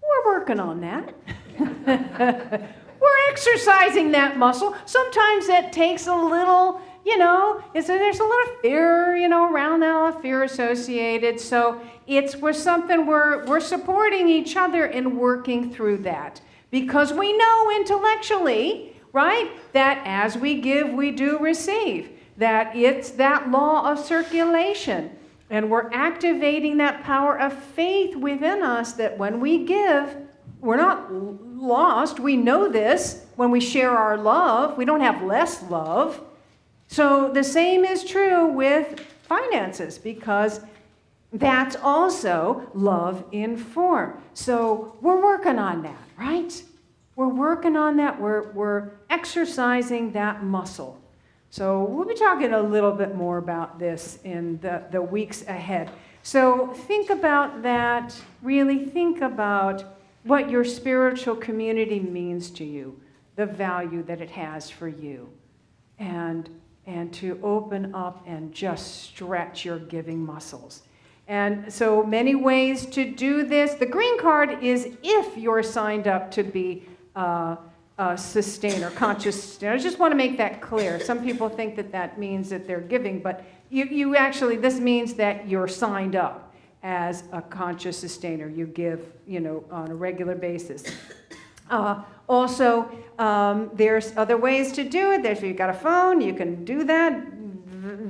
we're working on that. We're exercising that muscle. Sometimes it takes a little, there's a little fear, around that, a lot of fear associated. So we're supporting each other in working through that. Because we know intellectually, right, that as we give, we do receive. That it's that law of circulation. And we're activating that power of faith within us that when we give, we're not lost. We know this when we share our love. We don't have less love. So the same is true with finances because that's also love in form. So we're working on that, right? We're working on that. We're exercising that muscle. So we'll be talking a little bit more about this in the weeks ahead. So think about that. Really think about what your spiritual community means to you, the value that it has for you, and to open up and just stretch your giving muscles. And so many ways to do this. The green card is if you're signed up to be a sustainer, conscious sustainer. I just want to make that clear. Some people think that means that they're giving, but you actually, this means that you're signed up as a conscious sustainer. You give, on a regular basis. Also, there's other ways to do it. If you've got a phone, you can do that.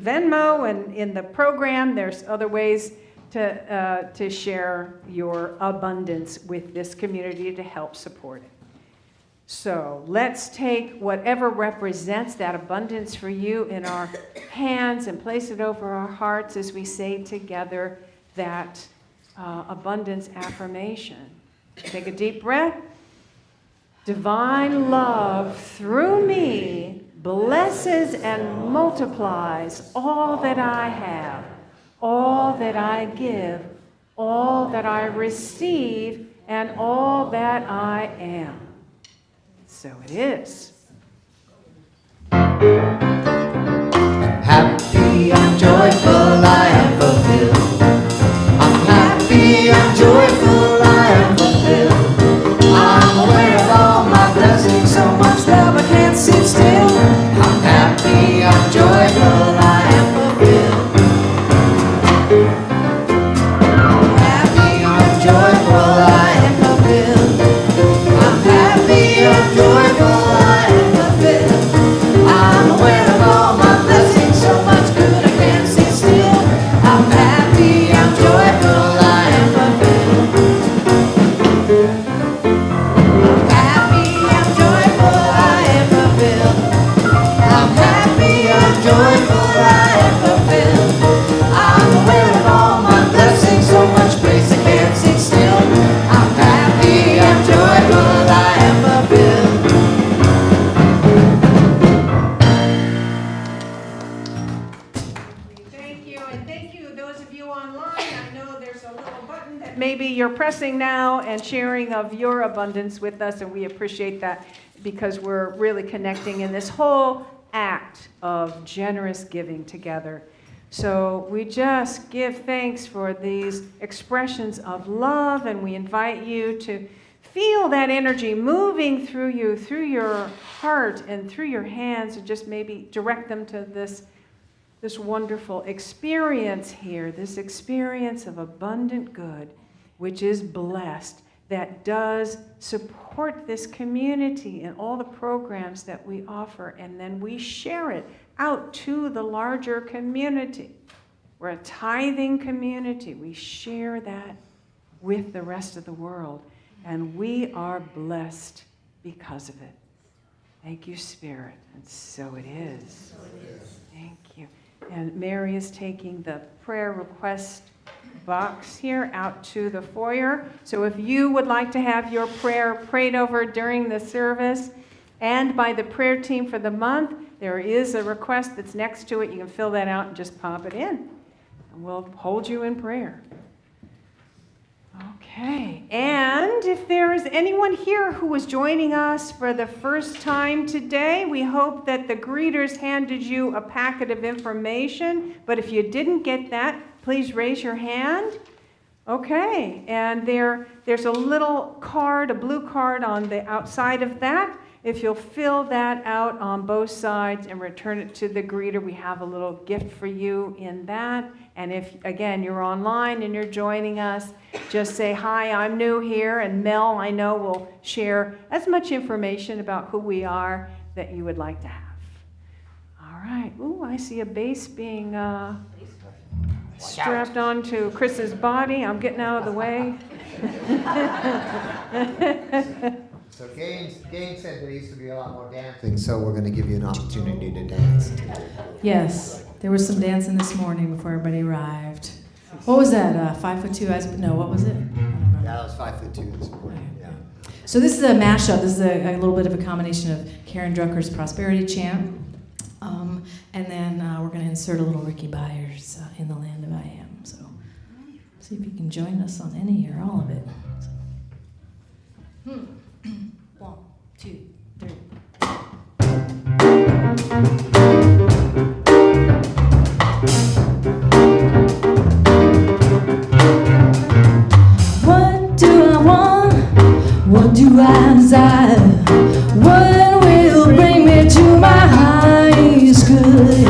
Venmo, and in the program, there's other ways to share your abundance with this community to help support it. So let's take whatever represents that abundance for you in our hands and place it over our hearts as we say together that abundance affirmation. Take a deep breath. Divine love through me blesses and multiplies all that I have, all that I give, all that I receive, and all that I am. So it is. Happy, I'm joyful, I am fulfilled. I'm happy, I'm joyful, I am fulfilled. I'm aware of all my blessings, so much love I can't sit still. I'm happy, I'm joyful, I am fulfilled. I'm happy, I'm joyful, I am fulfilled. I'm happy, I'm joyful, I am fulfilled. I'm aware of all my blessings, so much good I can't sit still. I'm happy, I'm joyful, I am fulfilled. I'm happy, I'm joyful, I am fulfilled. I'm happy, I'm joyful, I am fulfilled. I'm aware of all my blessings, so much grace I can't sit still. I'm happy, I'm joyful, I am fulfilled. Thank you, and thank you, those of you online. I know there's a little button that maybe you're pressing now and sharing of your abundance with us, and we appreciate that because we're really connecting in this whole act of generous giving together. So we just give thanks for these expressions of love, and we invite you to feel that energy moving through you, through your heart and through your hands, and just maybe direct them to this wonderful experience here, this experience of abundant good, which is blessed, that does support this community and all the programs that we offer, and then we share it out to the larger community. We're a tithing community. We share that with the rest of the world, and we are blessed because of it. Thank you, Spirit, and so it is. Thank you. And Mary is taking the prayer request box here out to the foyer. So if you would like to have your prayer prayed over during the service and by the prayer team for the month, there is a request that's next to it. You can fill that out and just pop it in, and we'll hold you in prayer. Okay, and if there is anyone here who is joining us for the first time today, we hope that the greeters handed you a packet of information, but if you didn't get that, please raise your hand. Okay, and there's a little card, a blue card on the outside of that. If you'll fill that out on both sides and return it to the greeter, we have a little gift for you in that. And if, again, you're online and you're joining us, just say, hi, I'm new here, and Mel, I know, will share as much information about who we are that you would like to have. All right. Ooh, I see a base being strapped onto Chris's body. I'm getting out of the way. So Gaines said there used to be a lot more dancing, so we're going to give you an opportunity to dance. Yes, there was some dancing this morning before everybody arrived. What was that? 5'2"? No, what was it? I don't remember. Yeah, that was 5'2" this morning. Yeah. So this is a mashup. This is a little bit of a combination of Karen Drucker's Prosperity Chant, and then we're going to insert a little Ricky Byers in the Land of I Am. So see if you can join us on any or all of it. 1, 2, 3. What do I want? What do I desire? What will bring me to my highest good?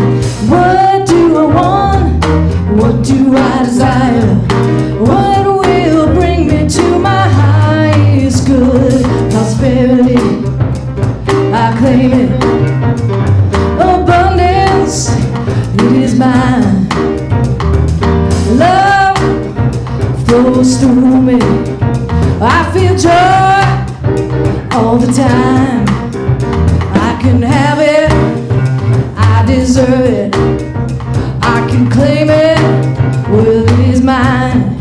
What do I want? What do I desire? What will bring me to my highest good? Prosperity, I claim it. Abundance, it is mine. Love flows through me. I feel joy all the time. I can have it, I deserve it. I can claim it, well, it is mine.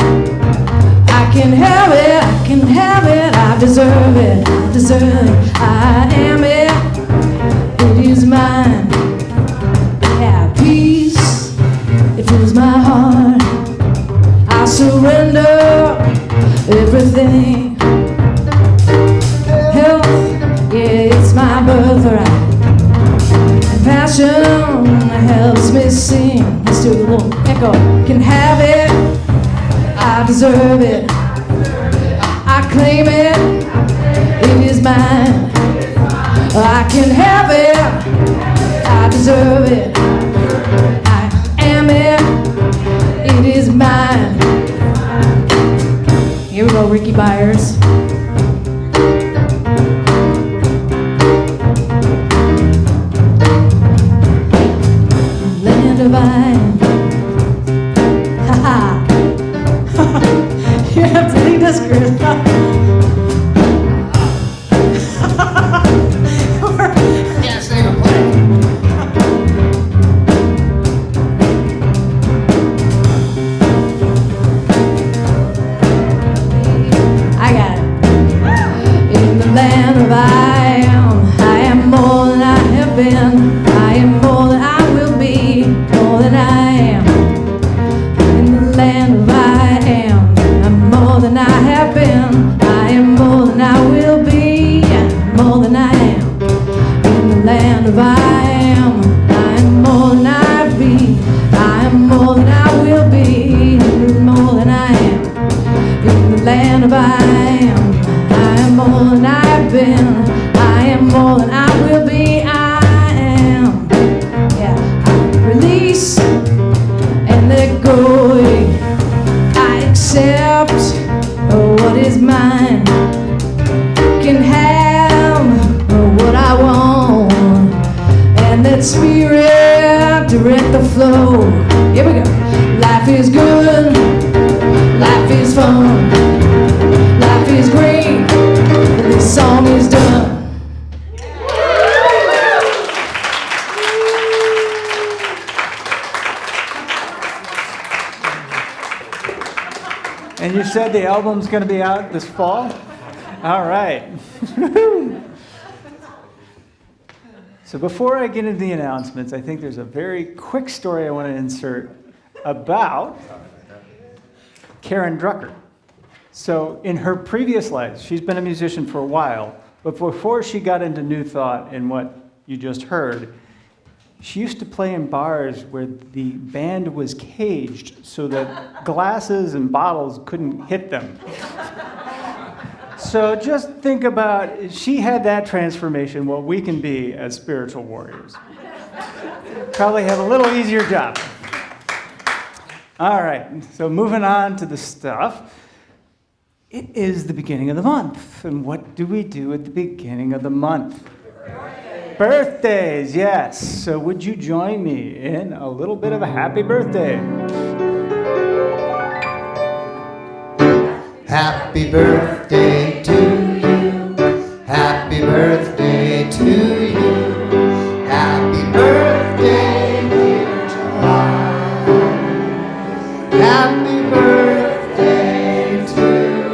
can have it, I can have it, I deserve it, I deserve it, I am it, it is mine. Yeah, peace, it fills my heart, I surrender everything. Health, yeah, it's my birthright, and passion helps me sing. Let's do the little echo. Can have it, I deserve it, I claim it, it is mine. I can have it, I deserve it, I am it, it is mine. Here we go, Ricky Byers. Land of Vine. Ha ha. You have to lead us, Chris. Can't sing a play. I got it. In the land of I am more than I have been. I am more than I will be, more than I am. In the land of I am, I'm more than I have been. I am more than I will be, more than I am. In the land of I am more than I be. I am more than I will be, more than I am. In the land of I am more than I've been. I am more than I will be. I am. Yeah. I release and let go. I accept what is mine. Can have what I want. And let spirit direct the flow. Here we go. Life is good. Life is fun. Life is great. And this song is done. And you said the album's going to be out this fall? All right. So before I get into the announcements, I think there's a very quick story I want to insert about Karen Drucker. So in her previous life, she's been a musician for a while, but before she got into New Thought and what you just heard, she used to play in bars where the band was caged so that glasses and bottles couldn't hit them. So just think about, she had that transformation, what we can be as spiritual warriors. Probably have a little easier job. All right, so moving on to the stuff. It is the beginning of the month, and what do we do at the beginning of the month? Birthdays, yes. So would you join me in a little bit of a happy birthday? Happy birthday to you. Happy birthday to you. Happy birthday, dear July. Happy birthday to you.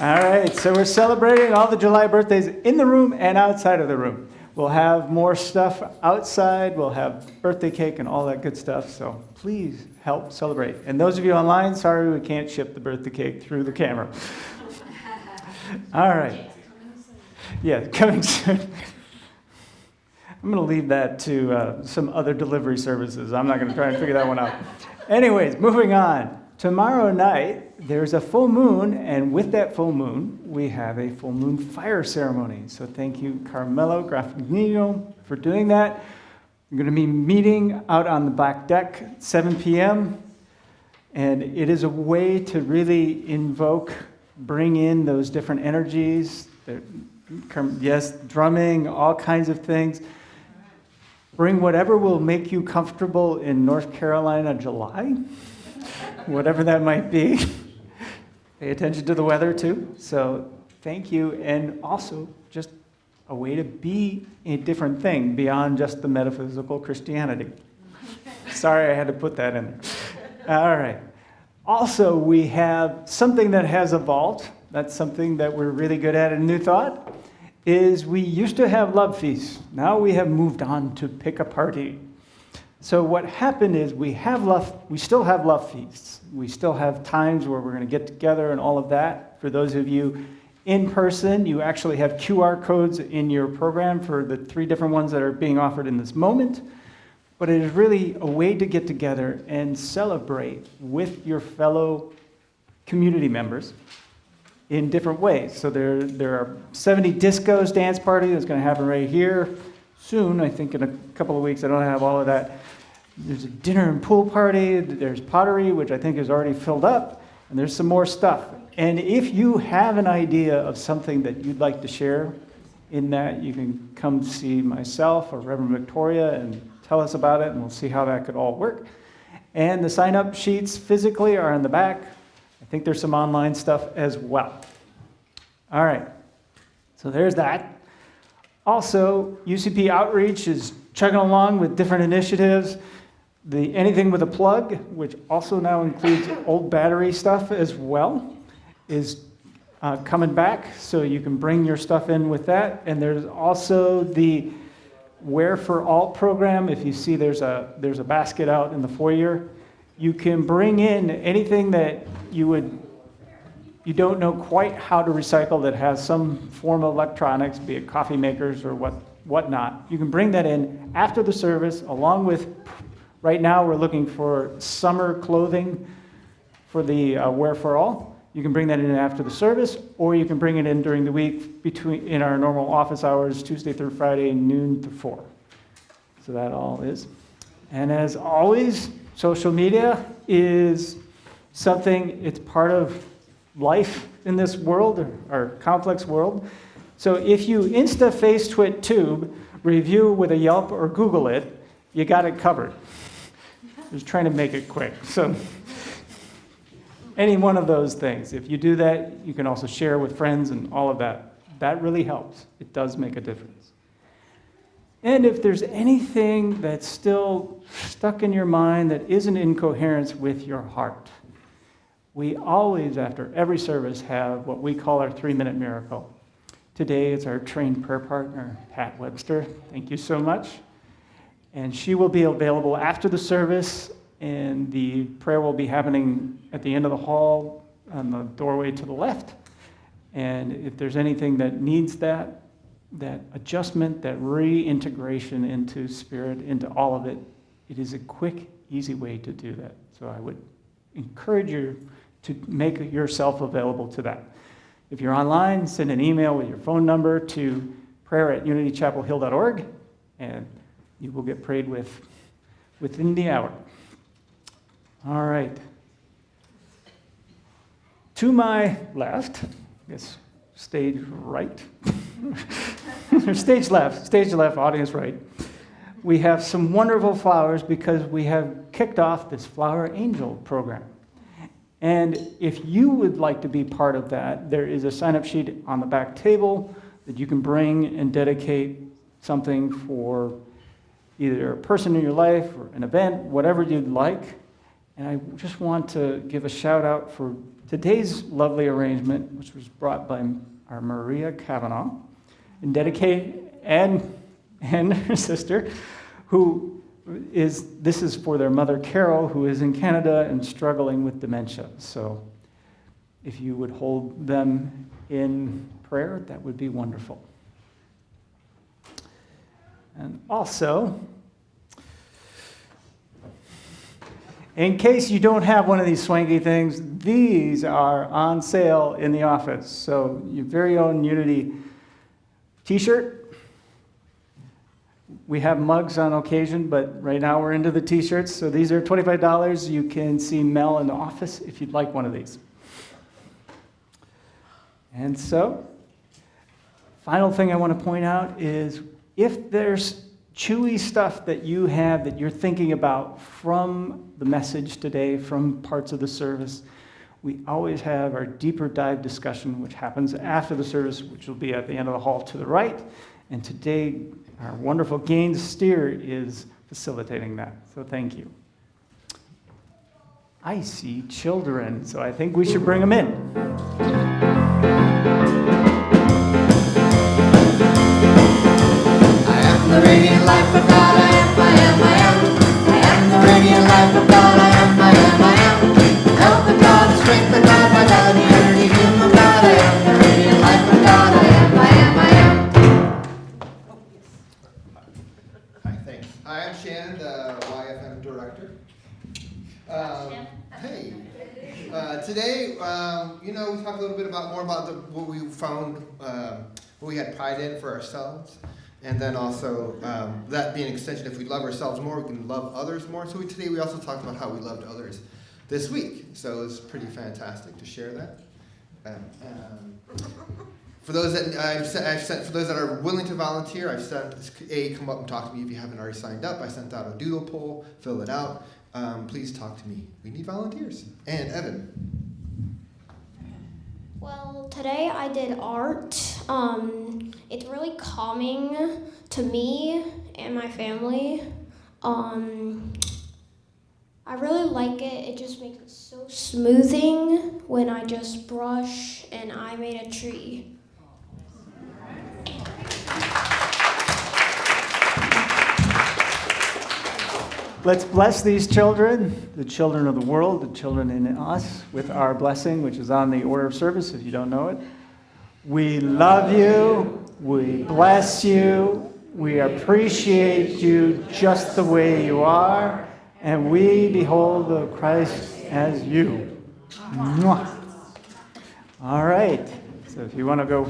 All right, so we're celebrating all the July birthdays in the room and outside of the room. We'll have more stuff outside. We'll have birthday cake and all that good stuff. So please help celebrate. And those of you online, sorry we can't ship the birthday cake through the camera. All right. Yeah, coming soon. I'm going to leave that to some other delivery services. I'm not going to try and figure that one out. Anyways, moving on. Tomorrow night, there's a full moon, and with that full moon, we have a full moon fire ceremony. So thank you, Carmelo Grafignino, for doing that. We're going to be meeting out on the back deck at 7 p.m., and it is a way to really invoke, bring in those different energies. Yes, drumming, all kinds of things. Bring whatever will make you comfortable in North Carolina, July. Whatever that might be. Pay attention to the weather too. So thank you. And also just a way to be a different thing beyond just the metaphysical Christianity. Sorry I had to put that in there. All right. Also, we have something that has evolved. That's something that we're really good at in New Thought, is we used to have love feasts. Now we have moved on to pick a party. So what happened is we still have love feasts. We still have times where we're going to get together and all of that. For those of you in person, you actually have QR codes in your program for the 3 different ones that are being offered in this moment. But it is really a way to get together and celebrate with your fellow community members in different ways. So there are 70 discos dance party that's going to happen right here soon. I think in a couple of weeks. I don't have all of that. There's a dinner and pool party. There's pottery, which I think is already filled up. And there's some more stuff. And if you have an idea of something that you'd like to share in that, you can come see myself or Reverend Victoria and tell us about it, and we'll see how that could all work. And the sign-up sheets physically are in the back. I think there's some online stuff as well. All right, so there's that. Also, UCP Outreach is chugging along with different initiatives. The Anything with a Plug, which also now includes old battery stuff as well, is coming back, so you can bring your stuff in with that. And there's also the Wear for All program. If you see there's a basket out in the foyer, you can bring in anything that you don't know quite how to recycle that has some form of electronics, be it coffee makers or whatnot. You can bring that in after the service, along with, right now we're looking for summer clothing for the Wear for All. You can bring that in after the service, or you can bring it in during the week in our normal office hours, Tuesday through Friday, noon to 4. So that all is. And as always, social media is something, it's part of life in this world, our complex world. So if you Insta, Face, Twit, Tube, review with a Yelp or Google it, you got it covered. Just trying to make it quick. So any one of those things. If you do that, you can also share with friends and all of that. That really helps. It does make a difference. And if there's anything that's still stuck in your mind that isn't in coherence with your heart, we always, after every service, have what we call our 3-minute miracle. Today, it's our trained prayer partner, Pat Webster. Thank you so much. And she will be available after the service, and the prayer will be happening at the end of the hall on the doorway to the left. And if there's anything that needs that adjustment, that reintegration into spirit, into all of it, it is a quick, easy way to do that. So I would encourage you to make yourself available to that. If you're online, send an email with your phone number to prayer@unitychapelhill.org, and you will get prayed with within the hour. All right. To my left, I guess stage right, stage left, audience right, we have some wonderful flowers because we have kicked off this Flower Angel program. And if you would like to be part of that, there is a sign-up sheet on the back table that you can bring and dedicate something for either a person in your life or an event, whatever you'd like. And I just want to give a shout out for today's lovely arrangement, which was brought by our Maria Kavanaugh, and dedicate and her sister, this is for their mother Carol, who is in Canada and struggling with dementia. So if you would hold them in prayer, that would be wonderful. And also, in case you don't have one of these swanky things, these are on sale in the office. So your very own Unity t-shirt. We have mugs on occasion, but right now we're into the t-shirts. So these are $25. You can see Mel in the office if you'd like one of these. And so, final thing I want to point out is if there's chewy stuff that you have that you're thinking about from the message today, from parts of the service, we always have our deeper dive discussion, which happens after the service, which will be at the end of the hall to the right. And today, our wonderful Gaines Steer is facilitating that. So thank you. I see children, so I think we should bring them in. I am the radiant life of God. I am. I am the radiant life of God. I am. Health of God, strength of God, vitality, energy, human of God. I am the radiant life of God. I am. Hi, thanks. I am Shannon, the YFM director. Hey. Today, we talked a little bit more about what we found, what we had pride in for ourselves. And then also, that being an extension, if we love ourselves more, we can love others more. So today we also talked about how we loved others this week. So it was pretty fantastic to share that. For those that for those that are willing to volunteer, I've sent come up and talk to me if you haven't already signed up. I sent out a doodle poll, fill it out. Please talk to me. We need volunteers. And Evan. Well, today I did art. It's really calming to me and my family. I really like it. It just makes it so smoothing when I just brush, and I made a tree. Let's bless these children, the children of the world, the children in us, with our blessing, which is on the order of service if you don't know it. We love you. We bless you. We appreciate you just the way you are. And we behold the Christ as you. Mwah. All right. So if you want to go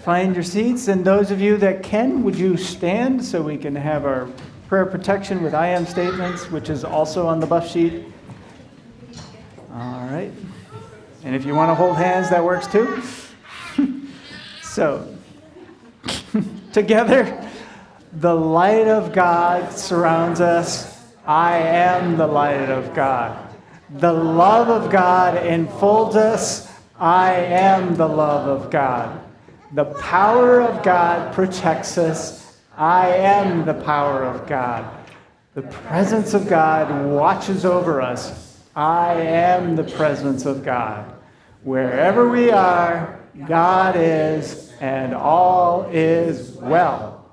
find your seats, and those of you that can, would you stand so we can have our prayer protection with I am statements, which is also on the buff sheet. All right. And if you want to hold hands, that works too. So, together, the light of God surrounds us. I am the light of God. The love of God enfolds us. I am the love of God. The power of God protects us. I am the power of God. The presence of God watches over us. I am the presence of God. Wherever we are, God is, and all is well.